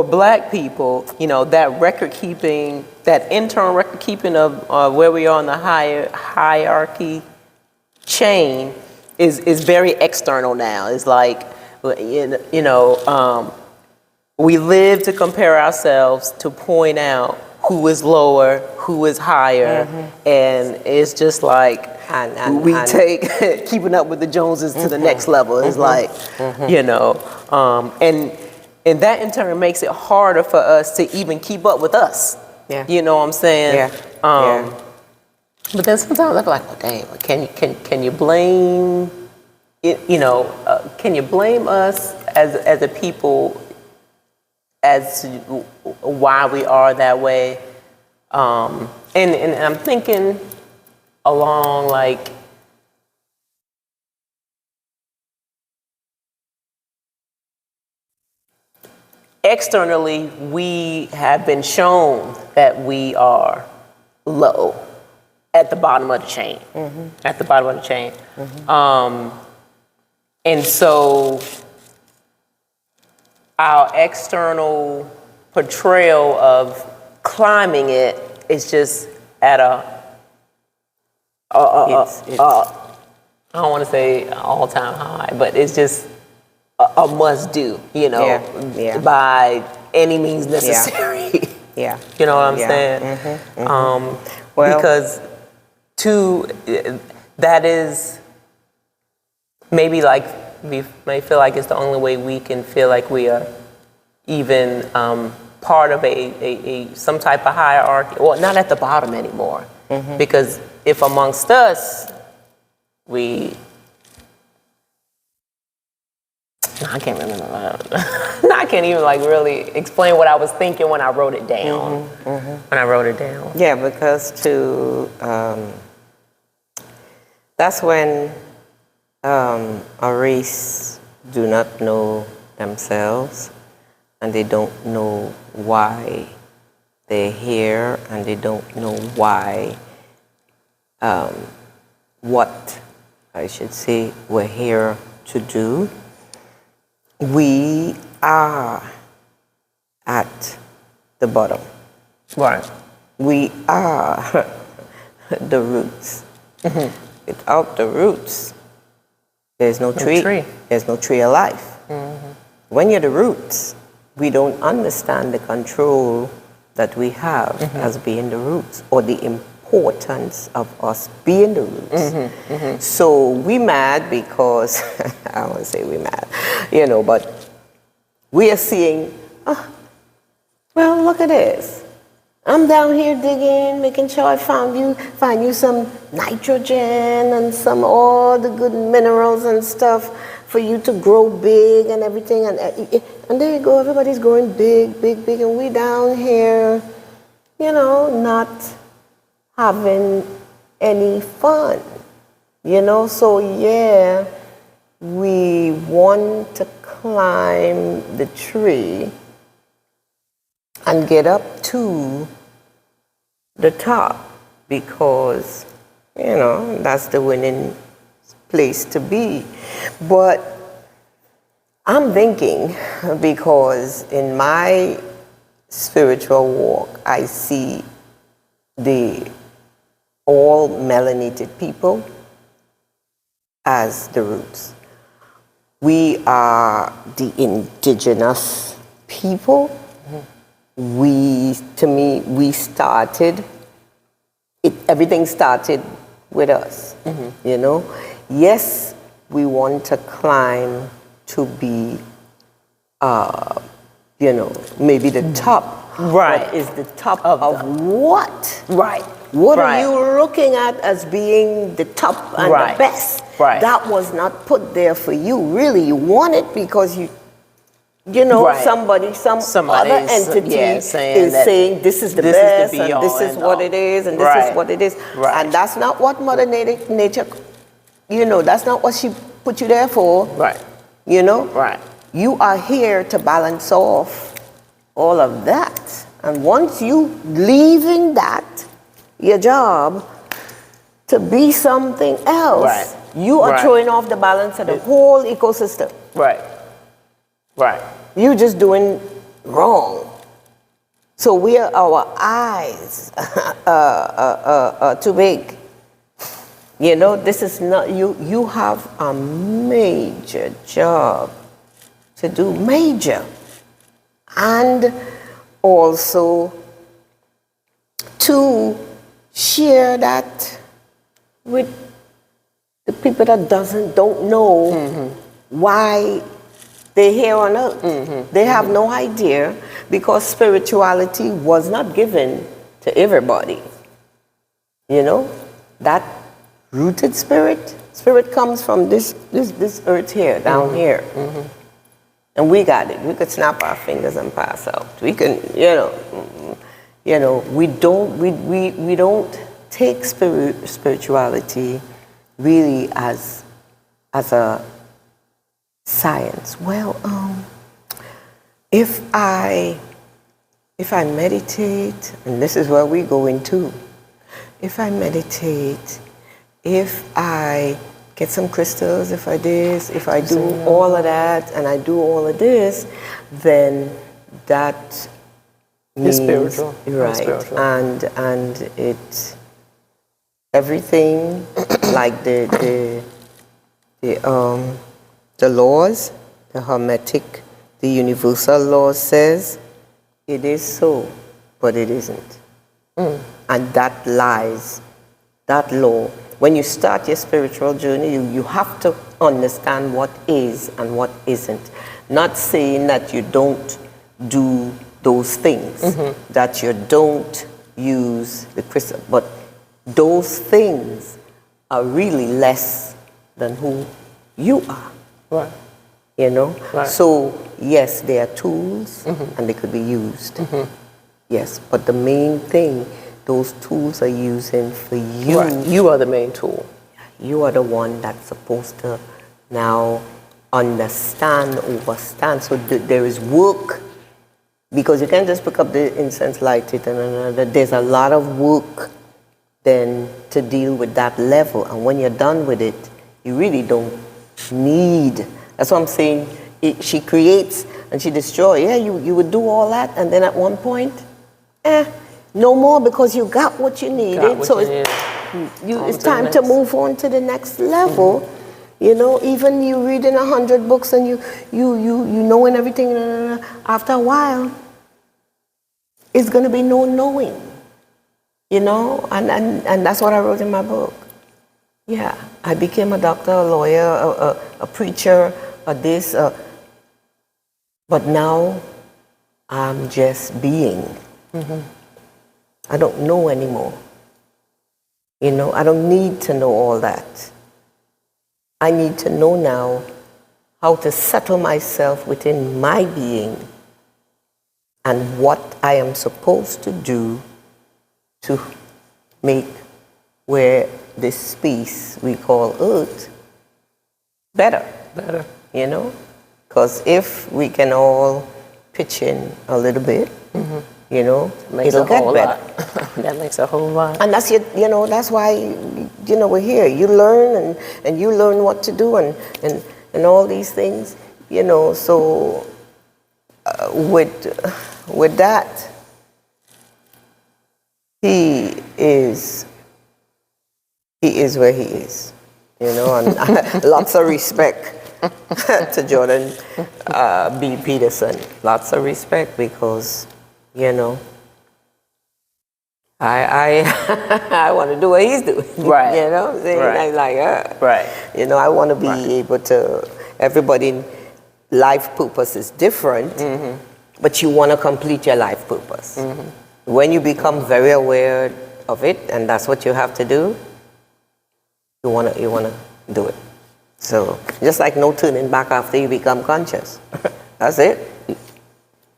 Speaker 1: Black people, that record keeping, that internal record keeping of where we are on the hierarchy chain is very external now. It's like, we live to compare ourselves, to point out who is lower, who is higher, and it's just like we take keeping up with the Joneses to the next level. It's like, and that in turn makes it harder for us to even keep up with us.
Speaker 2: Yeah.
Speaker 1: You know what I'm saying?
Speaker 2: Yeah.
Speaker 1: But then sometimes I feel like, well, dang, can you blame it? Can you blame us as a people as to why we are that way? And I'm thinking along like, externally, we have been shown that we are low at the bottom of the chain. At the bottom of the chain. And so our external portrayal of climbing it is just at I don't want to say all-time high, but it's just a must-do, by any means necessary.
Speaker 2: Yeah.
Speaker 1: You know what I'm saying? Because that is maybe like, we may feel like it's the only way we can feel like we are even part of a some type of hierarchy. Well, not at the bottom anymore. Because if amongst us, I can't remember. I can't even really explain what I was thinking when I wrote it down. When I wrote it down.
Speaker 2: Yeah, because that's when a race do not know themselves, and they don't know why they're here, and they don't know why, what I should say we're here to do. We are at the bottom.
Speaker 1: Right.
Speaker 2: We are the roots. Without the roots, there's no tree. There's no tree of life. When you're the roots, we don't understand the control that we have as being the roots, or the importance of us being the roots. So we mad because, I don't want to say we mad, but we are seeing, well, look at this. I'm down here digging, making sure I find you some nitrogen and all the good minerals and stuff for you to grow big and everything. And there you go, everybody's growing big, and we down here, not having any fun. So yeah, we want to climb the tree and get up to the top because, that's the winning place to be. But I'm thinking, because in my spiritual walk, I see the all melanated people as the roots. We are the indigenous people. We started, everything started with us, Yes, we want to climb to be, maybe the top.
Speaker 1: Right.
Speaker 2: But is the top of what?
Speaker 1: Right.
Speaker 2: What are you looking at as being the top and the best?
Speaker 1: Right.
Speaker 2: That was not put there for you. Really, you want it because somebody, some other entity is saying this is the best, and this is what it is, and this is what it is.
Speaker 1: Right.
Speaker 2: And that's not what Mother Nature, that's not what she put you there for.
Speaker 1: Right.
Speaker 2: Right. You are here to balance off all of that. And once you leaving that, your job, to be something else, you are throwing off the balance of the whole ecosystem.
Speaker 1: Right. Right.
Speaker 2: You're just doing wrong. So our eyes are too big. This is not, you have a major job to do, major. And also to share that with the people that don't know why they're here on earth. They have no idea, because spirituality was not given to everybody. That rooted spirit comes from this earth here, down here. And we got it. We could snap our fingers and pass out. We can, we don't take spirituality really as a science. Well, if I meditate, and this is where we go into, if I meditate, if I get some crystals, if I do all of that, and I do all of this, then that means
Speaker 1: spiritual.
Speaker 2: Right.
Speaker 1: Spiritual.
Speaker 2: And it, everything like the laws, the hermetic, the universal law says, it is so, but it isn't. And that lies, that law. When you start your spiritual journey, you have to understand what is and what isn't. Not saying that you don't do those things, that you don't use the crystal, but those things are really less than who you are.
Speaker 1: Right. Right.
Speaker 2: So yes, they are tools and they could be used. Yes, but the main thing, those tools are using for you.
Speaker 1: Right. You are the main tool.
Speaker 2: You are the one that's supposed to now understand, overstand. So there is work, because you can't just pick up the incense, light it, and there's a lot of work then to deal with that level. And when you're done with it, you really don't need. That's what I'm saying. She creates and she destroys. Yeah, you would do all that, and then at one point, no more, because you got what you needed. It's time to move on to the next level. Even you reading 100 books and you knowing everything, after a while, it's going to be no knowing. And that's what I wrote in my book. Yeah, I became a doctor, a lawyer, a preacher, a this, but now I'm just being. I don't know anymore. I don't need to know all that. I need to know now how to settle myself within my being and what I am supposed to do to make where this space we call Earth better.
Speaker 1: Better.
Speaker 2: You know, because if we can all pitch in a little bit, you know,
Speaker 1: Makes
Speaker 2: it'll
Speaker 1: a
Speaker 2: get
Speaker 1: whole
Speaker 2: better.
Speaker 1: lot. That makes a whole lot.
Speaker 2: And that's you know, that's why, you know, we're here. You learn and you learn what to do and all these things, you know. So with that, he is where he is, you know, and lots of respect to Jordan B. Peterson. Lots of respect because, you know, I I want to do what he's doing.
Speaker 1: Right.
Speaker 2: You know,
Speaker 1: Right.
Speaker 2: I'm like,
Speaker 1: Right.
Speaker 2: you know, I want to be able to, everybody, life purpose is different, but you want to complete your life purpose. When you become very aware of it, and that's what you have to do, you want to do it. So just like no turning back after you become conscious. That's it.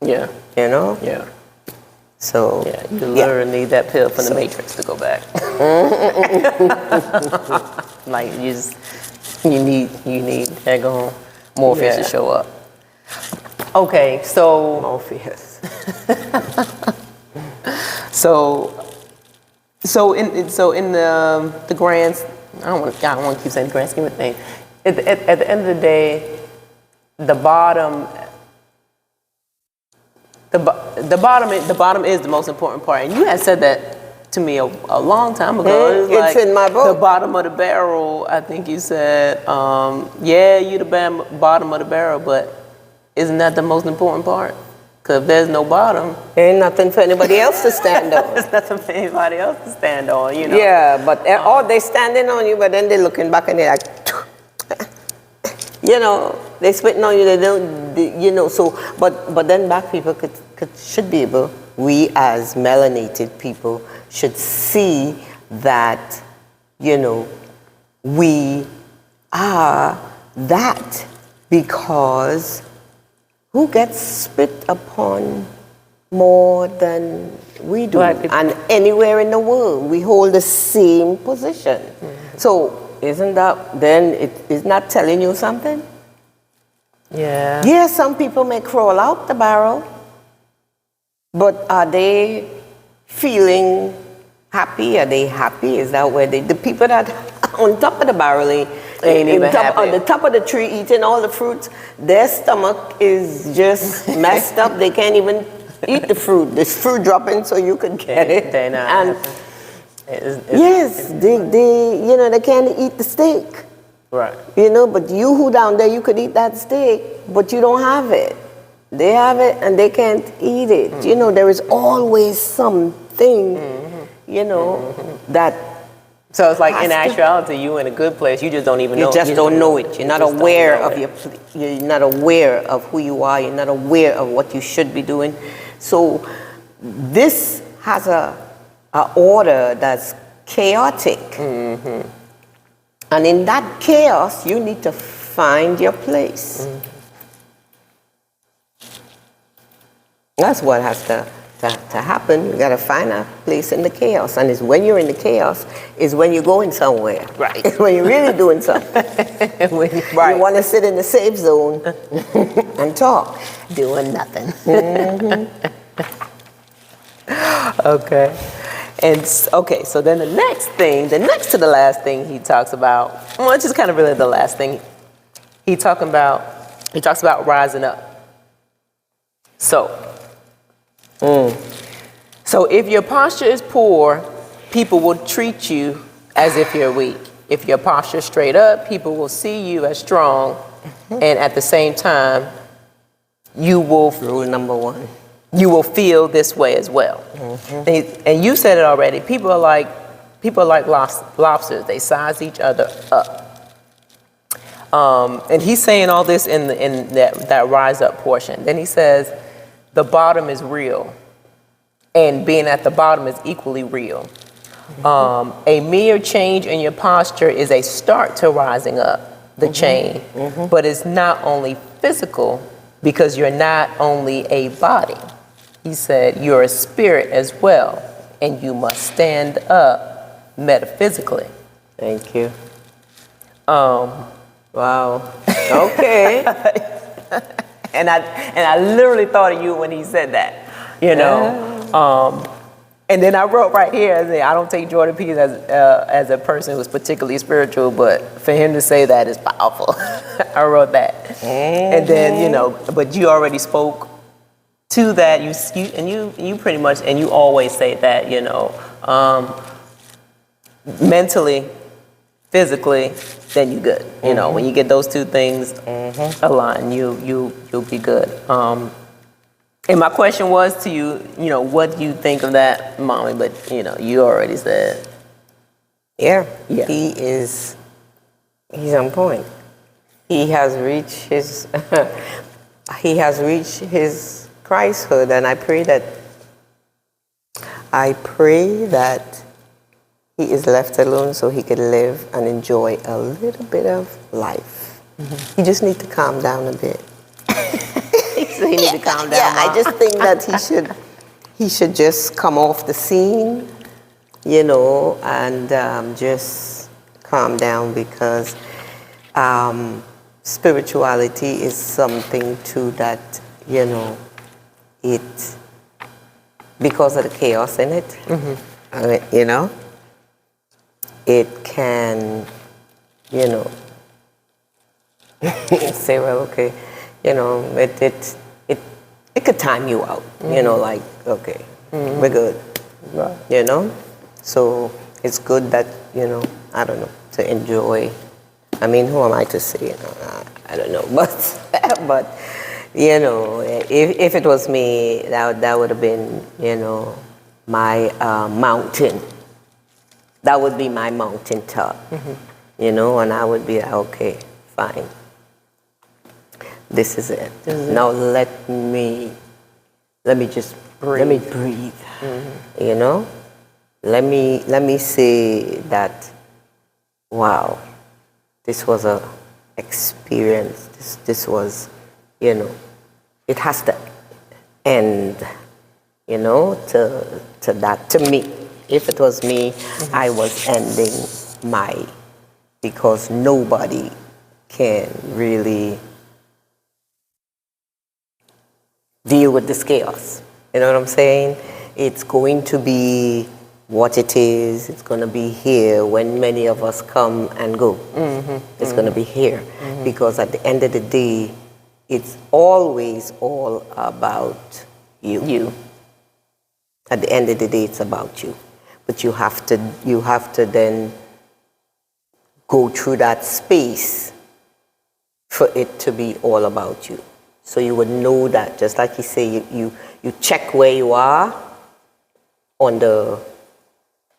Speaker 1: Yeah.
Speaker 2: You know?
Speaker 1: Yeah.
Speaker 2: So
Speaker 1: Yeah. You literally need that pill from the Matrix to go back. Like you need daggone Morpheus to show up. Okay, so
Speaker 2: Morpheus.
Speaker 1: so in the grand, I don't want to keep saying the grand scheme of things. At the end of the day, the bottom is the most important part, and you had said that to me a long time ago. It was
Speaker 2: It's
Speaker 1: like
Speaker 2: in my book.
Speaker 1: the bottom of the barrel. I think you said, yeah, you the bottom of the barrel, but isn't that the most important part? Because if there's no bottom,
Speaker 2: Ain't nothing for anybody else to stand on.
Speaker 1: there's nothing for anybody else to stand on, you know.
Speaker 2: Yeah, but they standing on you, but then they're looking back and they're like, you know, they spitting on you. They don't, you know. So, but then black people should be able. We as melanated people should see that, you know, we are that because who gets spit upon more than we do?
Speaker 1: Black people.
Speaker 2: And anywhere in the world, we hold the same position. So isn't that, then it is not telling you something?
Speaker 1: Yeah.
Speaker 2: Yeah, some people may crawl out the barrel, but are they feeling happy? Are they happy? Is that where the people that on top of the barrel
Speaker 1: Ain't even happy.
Speaker 2: on the top of the tree eating all the fruits, their stomach is just messed up. They can't even eat the fruit. There's fruit dropping so you could get it.
Speaker 1: They're not
Speaker 2: And
Speaker 1: happy.
Speaker 2: yes, they you know, they can't eat the steak.
Speaker 1: Right.
Speaker 2: You know, but you who down there, you could eat that steak, but you don't have it. They have it and they can't eat it. You know, there is always something, you know, that
Speaker 1: So it's like
Speaker 2: has
Speaker 1: in
Speaker 2: to-
Speaker 1: actuality, you in a good place. You just don't even know.
Speaker 2: you just don't know it. You're not
Speaker 1: just don't
Speaker 2: aware
Speaker 1: know
Speaker 2: of
Speaker 1: it.
Speaker 2: you're not aware of who you are. You're not aware of what you should be doing. So this has a order that's chaotic. And in that chaos, you need to find your place. That's what has to happen. You got to find a place in the chaos. And it's when you're in the chaos is when you're going somewhere.
Speaker 1: Right.
Speaker 2: It's when you're really doing something.
Speaker 1: Right.
Speaker 2: You want to sit in the safe zone and talk.
Speaker 1: Doing nothing. Okay. And okay, so then the next to the last thing he talks about, well, it's just kind of really the last thing. He talks about rising up. So if your posture is poor, people will treat you as if you're weak. If your posture is straight up, people will see you as strong, and at the same time, you will
Speaker 2: Rule number one.
Speaker 1: you will feel this way as well. And you said it already. People are like lobsters. They size each other up. And he's saying all this in that rise up portion. Then he says, the bottom is real, and being at the bottom is equally real. A mere change in your posture is a start to rising up the chain, but it's not only physical, because you're not only a body. He said you're a spirit as well, and you must stand up metaphysically.
Speaker 2: Thank you. Wow. Okay.
Speaker 1: And I literally thought of you when he said that, you know. And then I wrote right here, I don't take Jordan Peterson as a person who's particularly spiritual, but for him to say that is powerful. I wrote that. And then, you know, but you already spoke to that. You pretty much, and you always say that, you know, mentally, physically, then you good. You know, when you get those two things aligned, you'll be good. And my question was to you, you know, what do you think of that, Mommy? But, you know, you already said.
Speaker 2: Yeah.
Speaker 1: Yeah.
Speaker 2: He's on point. He has reached his Christhood, and I pray that he is left alone so he can live and enjoy a little bit of life. He just needs to calm down a bit.
Speaker 1: So he need to calm down.
Speaker 2: Yeah,
Speaker 1: Mom.
Speaker 2: I just think that he should just come off the scene, you know, and just calm down, because spirituality is something too that, you know, because of the chaos in it, you know, it can, you know, say, well, okay, you know, it could time you out, you know, like, okay, we're good,
Speaker 1: Right.
Speaker 2: you know? So it's good that, you know, I don't know, to enjoy. I mean, who am I to say, you know, I don't know, but you know, if it was me, that would have been, you know, my mountain. That would be my mountain top, you know, and I would be like, okay, fine. This is it. Now let me just breathe. Let me breathe. You know? Let me say that, wow, this was a experience. This was, you know, it has to end, you know, to that. To me, if it was me, I was ending because nobody can really deal with this chaos. You know what I'm saying? It's going to be what it is. It's going to be here when many of us come and go. It's going to be here. Because at the end of the day, it's always all about you. At the end of the day, it's about you. But you have to then go through that space for it to be all about you. So you would know that, just like you say, you check where you are on the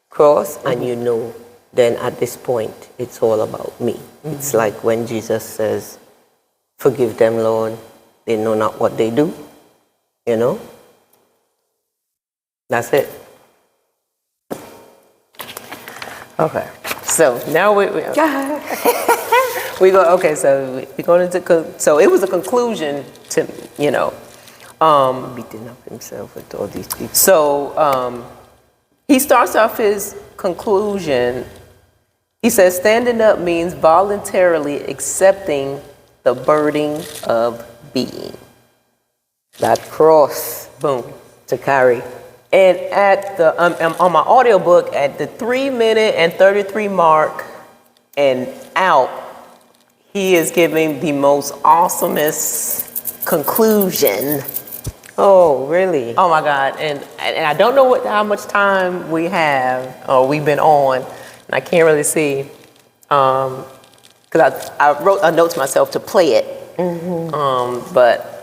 Speaker 2: cross, and you know, then at this point, it's all about me. It's like when Jesus says, forgive them, Lord, they know not what they do, you know? That's it.
Speaker 1: Okay. So now we go. Okay. So we going into. So it was a conclusion to, you know.
Speaker 2: Beating up himself with all these people.
Speaker 1: So he starts off his conclusion. He says, standing up means voluntarily accepting the burden of being.
Speaker 2: That cross,
Speaker 1: Boom.
Speaker 2: to carry.
Speaker 1: And at the on my audiobook, at the 3-minute and 33 mark and out, he is giving the most awesomest conclusion.
Speaker 2: Oh, really?
Speaker 1: Oh my God! And I don't know how much time we have or we've been on, and I can't really see, because I wrote a note to myself to play it, but.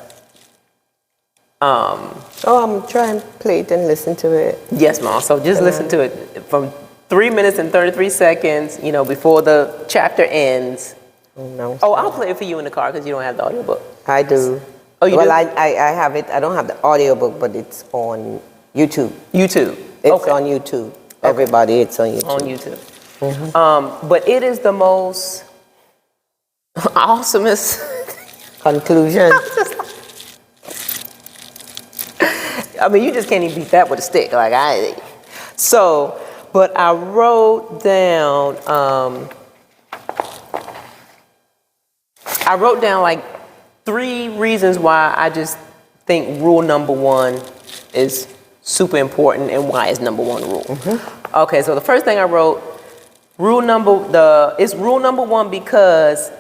Speaker 2: Oh, I'm trying to play it and listen to it.
Speaker 1: Yes, Mom. So just listen to it from 3 minutes and 33 seconds, you know, before the chapter ends.
Speaker 2: No.
Speaker 1: Oh, I'll play it for you in the car because you don't have the audiobook.
Speaker 2: I do.
Speaker 1: Oh, you
Speaker 2: well,
Speaker 1: do?
Speaker 2: I have it. I don't have the audiobook, but it's on YouTube.
Speaker 1: YouTube.
Speaker 2: It's
Speaker 1: Okay.
Speaker 2: on YouTube. Everybody, it's on YouTube.
Speaker 1: On YouTube. But it is the most awesomest
Speaker 2: Conclusion.
Speaker 1: I mean, you just can't even beat that with a stick. So, But I wrote down like 3 reasons why I just think rule number 1 is super important and why it's number 1 rule. Okay, so the first thing I wrote, it's rule number 1 because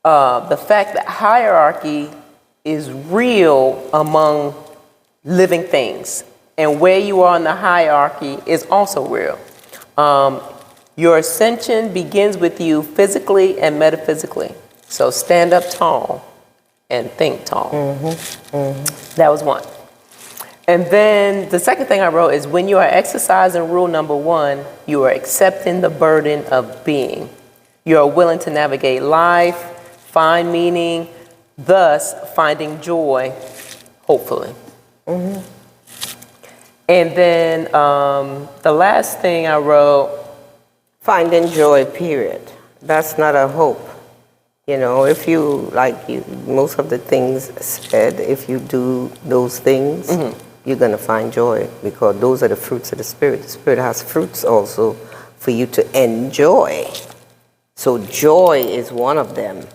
Speaker 1: the fact that hierarchy is real among living things, and where you are in the hierarchy is also real. Your ascension begins with you physically and metaphysically. So stand up tall and think tall. That was 1. And then the second thing I wrote is when you are exercising rule number 1, you are accepting the burden of being. You are willing to navigate life, find meaning, thus finding joy, hopefully. And then the last thing I wrote,
Speaker 2: Finding joy, period. That's not a hope. You know, if you, most of the things said, if you do those things, you're going to find joy, because those are the fruits of the Spirit. The Spirit has fruits also for you to enjoy. So joy is one of them.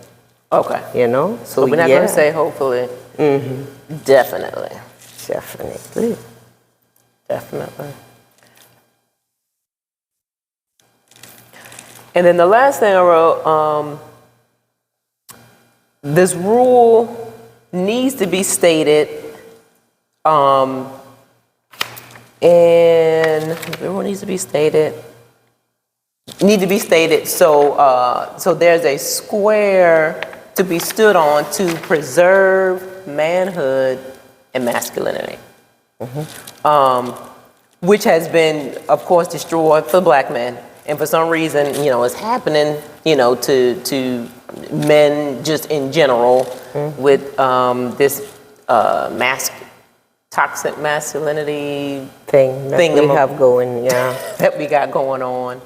Speaker 1: okay.
Speaker 2: You know?
Speaker 1: So we're not going to say hopefully. Definitely.
Speaker 2: Definitely.
Speaker 1: Definitely. And then the last thing I wrote, this rule needs to be stated, and the rule needs to be stated, so there's a square to be stood on to preserve manhood and masculinity. Which has been, of course, destroyed for black men. And for some reason, it's happening, to men just in general with this toxic masculinity
Speaker 2: thing that we have going,
Speaker 1: that we got going on.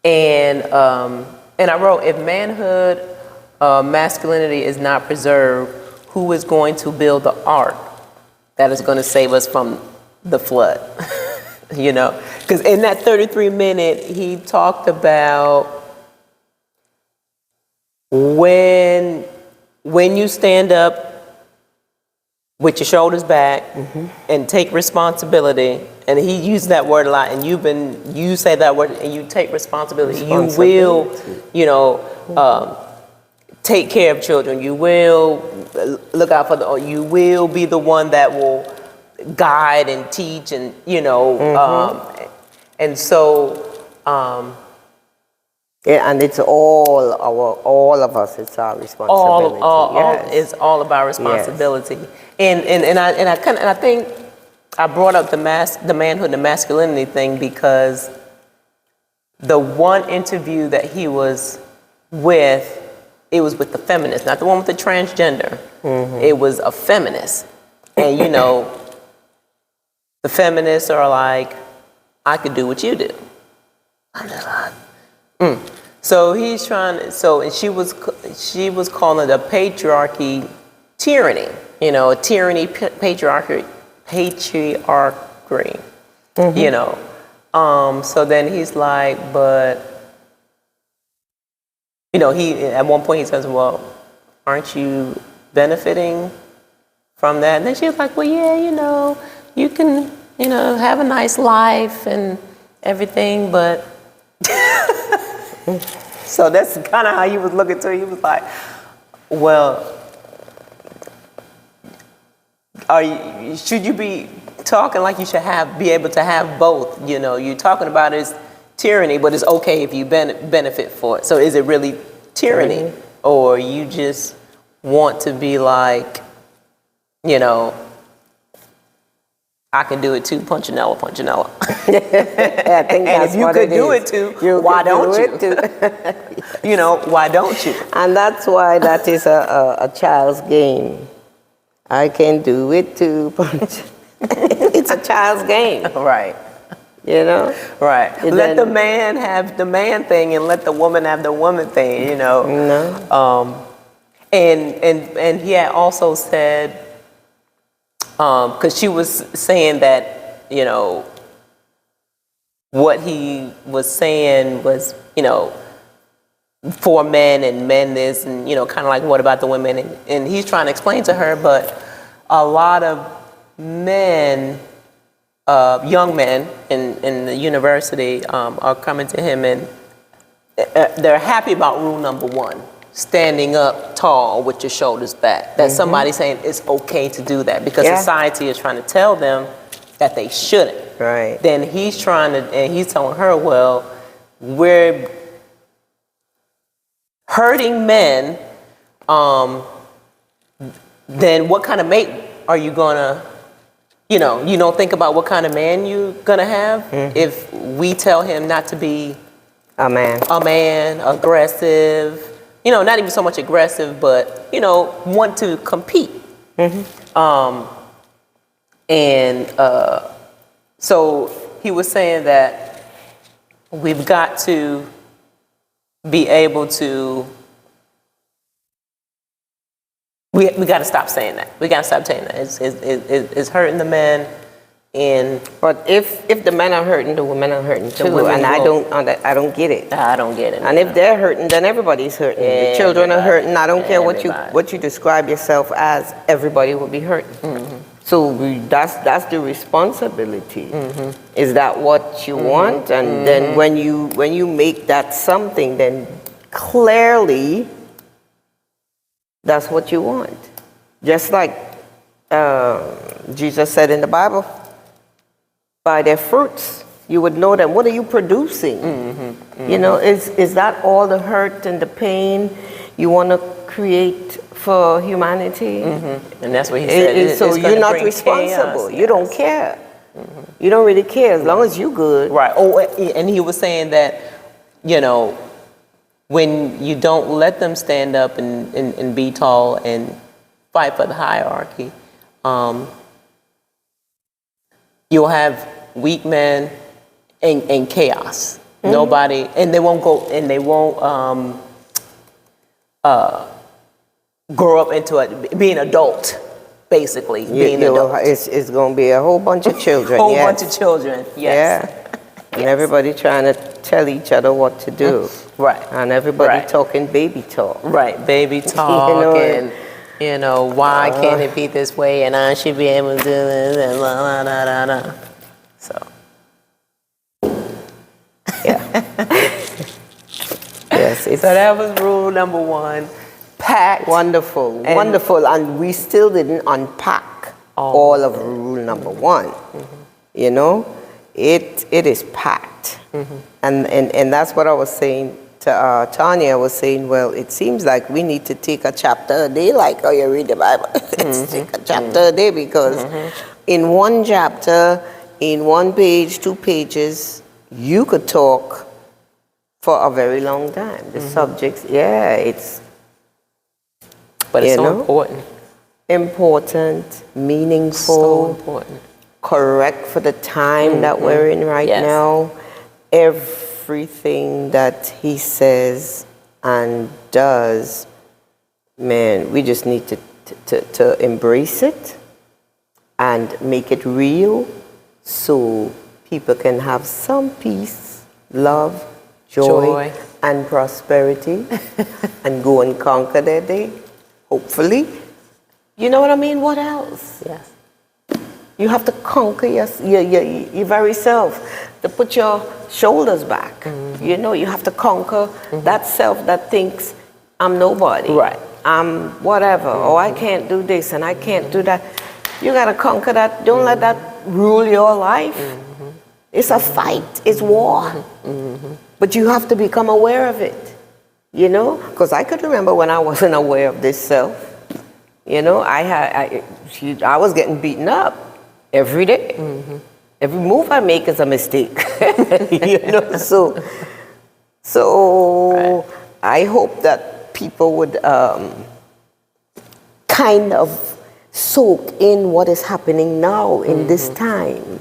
Speaker 1: And I wrote, if manhood, masculinity is not preserved, who is going to build the ark that is going to save us from the flood? Because in that 33-minute, he talked about when you stand up with your shoulders back and take responsibility, and he used that word a lot, and you say that word and you take responsibility. You will, take care of children. You will look out for you will be the one that will guide and teach, and and so
Speaker 2: and it's all of us. It's our responsibility.
Speaker 1: It's all about responsibility. And I think I brought up the manhood and masculinity thing because the one interview that he was with, it was with the feminist, not the one with the transgender. It was a feminist, and the feminists are like, I could do what you do. I'm just like, So he's trying to, and she was calling it a patriarchy tyranny, tyranny, patriarchy. So then he's like, but, he, at one point he says, well, aren't you benefiting from that? And then she was like, well, yeah, you can, have a nice life and everything, but so that's kind of how he was looking to it. He was like, well, should you be talking like you should be able to have both? You're talking about it's tyranny, but it's okay if you benefit for it. So is it really tyranny, or you just want to be like, I can do it too, Punchinella.
Speaker 2: I think
Speaker 1: and if you could do it too, why don't you? Why don't you?
Speaker 2: And that's why that is a child's game. I can do it too, it's a child's game.
Speaker 1: Right. Right. Let the man have the man thing and let the woman have the woman thing,
Speaker 2: No.
Speaker 1: And he had also said, because she was saying that, you know, what he was saying was, you know, for men and men this, and, you know, kind of like, what about the women? And he's trying to explain to her, but a lot of men, young men in the university are coming to him, and they're happy about rule number 1, standing up tall with your shoulders back. That somebody's saying it's okay to do that because society is trying to tell them that they shouldn't.
Speaker 2: Right.
Speaker 1: Then he's trying to, and he's telling her, well, we're hurting men, then what kind of mate are you gonna, you know, you don't think about what kind of man you're gonna have if we tell him not to be
Speaker 2: a man,
Speaker 1: aggressive, you know, not even so much aggressive, but, you know, want to compete. So he was saying that we've got to be able to, we got to stop saying that. We got to stop saying that. It's hurting the men.
Speaker 2: But if the men are hurting, the women are hurting too, and I don't get it.
Speaker 1: I don't get it.
Speaker 2: And if they're hurting, then everybody's hurting. The children are hurting. I don't care what you describe yourself as. Everybody will be hurting. So that's the responsibility. Is that what you want? And then when you make that something, then clearly that's what you want. Just like Jesus said in the Bible, by their fruits you would know them. What are you producing? You know, is that all the hurt and the pain you want to create for humanity?
Speaker 1: And that's what he said.
Speaker 2: So you're not responsible.
Speaker 1: Chaos.
Speaker 2: You don't care. You don't really care as long as you're good.
Speaker 1: Right. Oh, and he was saying that, you know, when you don't let them stand up and be tall and fight for the hierarchy, you'll have weak men and chaos. Nobody, and they won't grow up into being adult, basically.
Speaker 2: It's going to be a whole bunch of children.
Speaker 1: Bunch of children, yes.
Speaker 2: Yeah. And everybody trying to tell each other what to do.
Speaker 1: Right.
Speaker 2: And everybody talking baby talk.
Speaker 1: Right, baby talk, and, you know, why can't it be this way, and I should be able to do this, and blah, blah, blah, blah, blah. So.
Speaker 2: Yeah. Yes.
Speaker 1: So that was rule number 1. Packed.
Speaker 2: Wonderful. And we still didn't unpack all of rule number 1. You know, it is packed. And that's what I was saying to Tanya. I was saying, well, it seems like we need to take a chapter a day, like how you read the Bible. Let's take a chapter a day, because in one chapter, in 1 page, 2 pages, you could talk for a very long time. The subjects,
Speaker 1: but it's so important.
Speaker 2: Important, meaningful.
Speaker 1: So important.
Speaker 2: Correct for the time that we're in right now. Everything that he says and does, man, we just need to embrace it and make it real so people can have some peace, love, joy. And prosperity and go and conquer their day, hopefully. You know what I mean? What else?
Speaker 1: Yes.
Speaker 2: You have to conquer your very self, to put your shoulders back. You know, you have to conquer that self that thinks, I'm nobody.
Speaker 1: Right.
Speaker 2: I'm whatever. Oh, I can't do this and I can't do that. You got to conquer that. Don't let that rule your life. It's a fight. It's war. But you have to become aware of it. You know? Because I could remember when I wasn't aware of this self. You know, I was getting beaten up every day. Every move I make is a mistake. You know, so I hope that people would kind of soak in what is happening now in this time.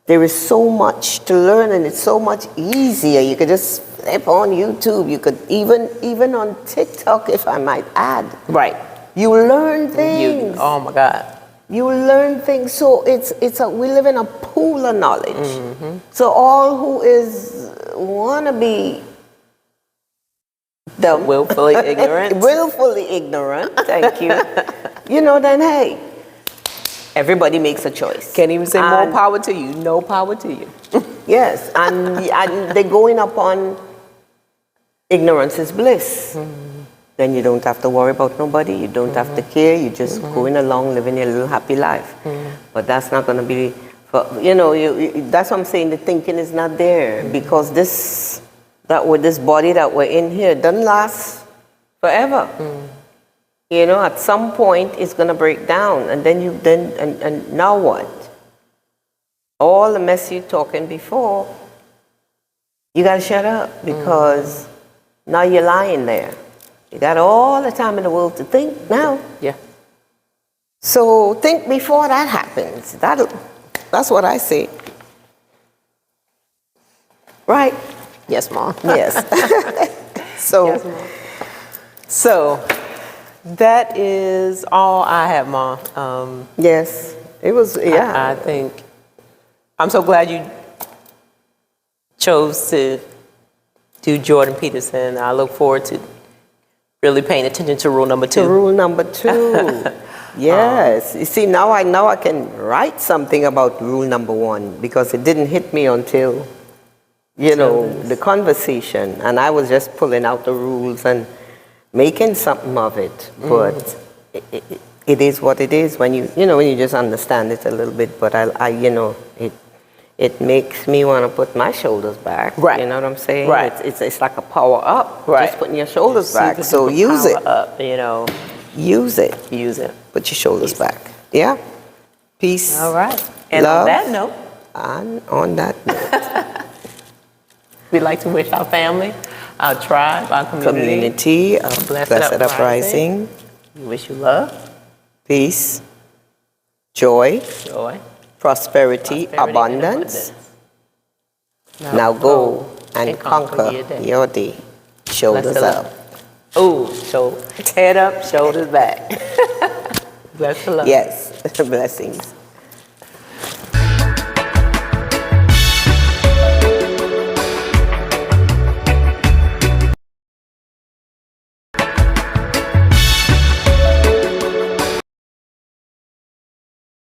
Speaker 2: There is so much to learn, and it's so much easier. You could just flip on YouTube. You could even on TikTok, if I might add.
Speaker 1: Right.
Speaker 2: You learn things.
Speaker 1: Oh my God.
Speaker 2: You learn things. So we live in a pool of knowledge. So all who want to be dumb,
Speaker 1: Willfully ignorant.
Speaker 2: willfully ignorant, thank you, then hey, everybody makes a choice.
Speaker 1: Can't even say more
Speaker 2: And-
Speaker 1: power to you. No power to you.
Speaker 2: Yes, and they're going up on ignorance is bliss. Then you don't have to worry about nobody. You don't have to care. You're just going along, living your little happy life. But that's not going to be, that's what I'm saying. The thinking is not there because this body that we're in here doesn't last forever. At some point it's going to break down, and then and now what? All the mess you talking before, you got to shut up because now you're lying there. You got all the time in the world to think now.
Speaker 1: Yeah.
Speaker 2: So think before that happens. That's what I say. Right?
Speaker 1: Yes, Mom.
Speaker 2: Yes. So,
Speaker 1: Yes, Mom. So that is all I have, Mom.
Speaker 2: yes, it was, yeah.
Speaker 1: I think I'm so glad you chose to do Jordan Peterson. I look forward to really paying attention to rule number 2.
Speaker 2: Rule number 2. Yes. You see, now I can write something about rule number 1 because it didn't hit me until, the conversation. And I was just pulling out the rules and making something of it. But it is what it is when when you just understand it a little bit. But it makes me want to put my shoulders back.
Speaker 1: Right.
Speaker 2: You know what I'm saying?
Speaker 1: Right.
Speaker 2: It's like a power up.
Speaker 1: Right.
Speaker 2: Just putting your shoulders back.
Speaker 1: Super,
Speaker 2: So
Speaker 1: super
Speaker 2: use it.
Speaker 1: power up,
Speaker 2: Use it.
Speaker 1: use it.
Speaker 2: Put your shoulders back. Yeah. Peace.
Speaker 1: All right. And
Speaker 2: Love.
Speaker 1: on that note,
Speaker 2: And on that note,
Speaker 1: we'd like to wish our family, our tribe, our
Speaker 2: community of
Speaker 1: Blessed
Speaker 2: Blessed
Speaker 1: Uprising.
Speaker 2: Uprising,
Speaker 1: we wish you love,
Speaker 2: peace, joy,
Speaker 1: joy,
Speaker 2: prosperity,
Speaker 1: prosperity, and
Speaker 2: abundance.
Speaker 1: abundance.
Speaker 2: Now go and conquer
Speaker 1: your day.
Speaker 2: your day. Shoulders
Speaker 1: Blessed
Speaker 2: up.
Speaker 1: Ooh, head up, shoulders back. Bless the love.
Speaker 2: Yes. Blessings.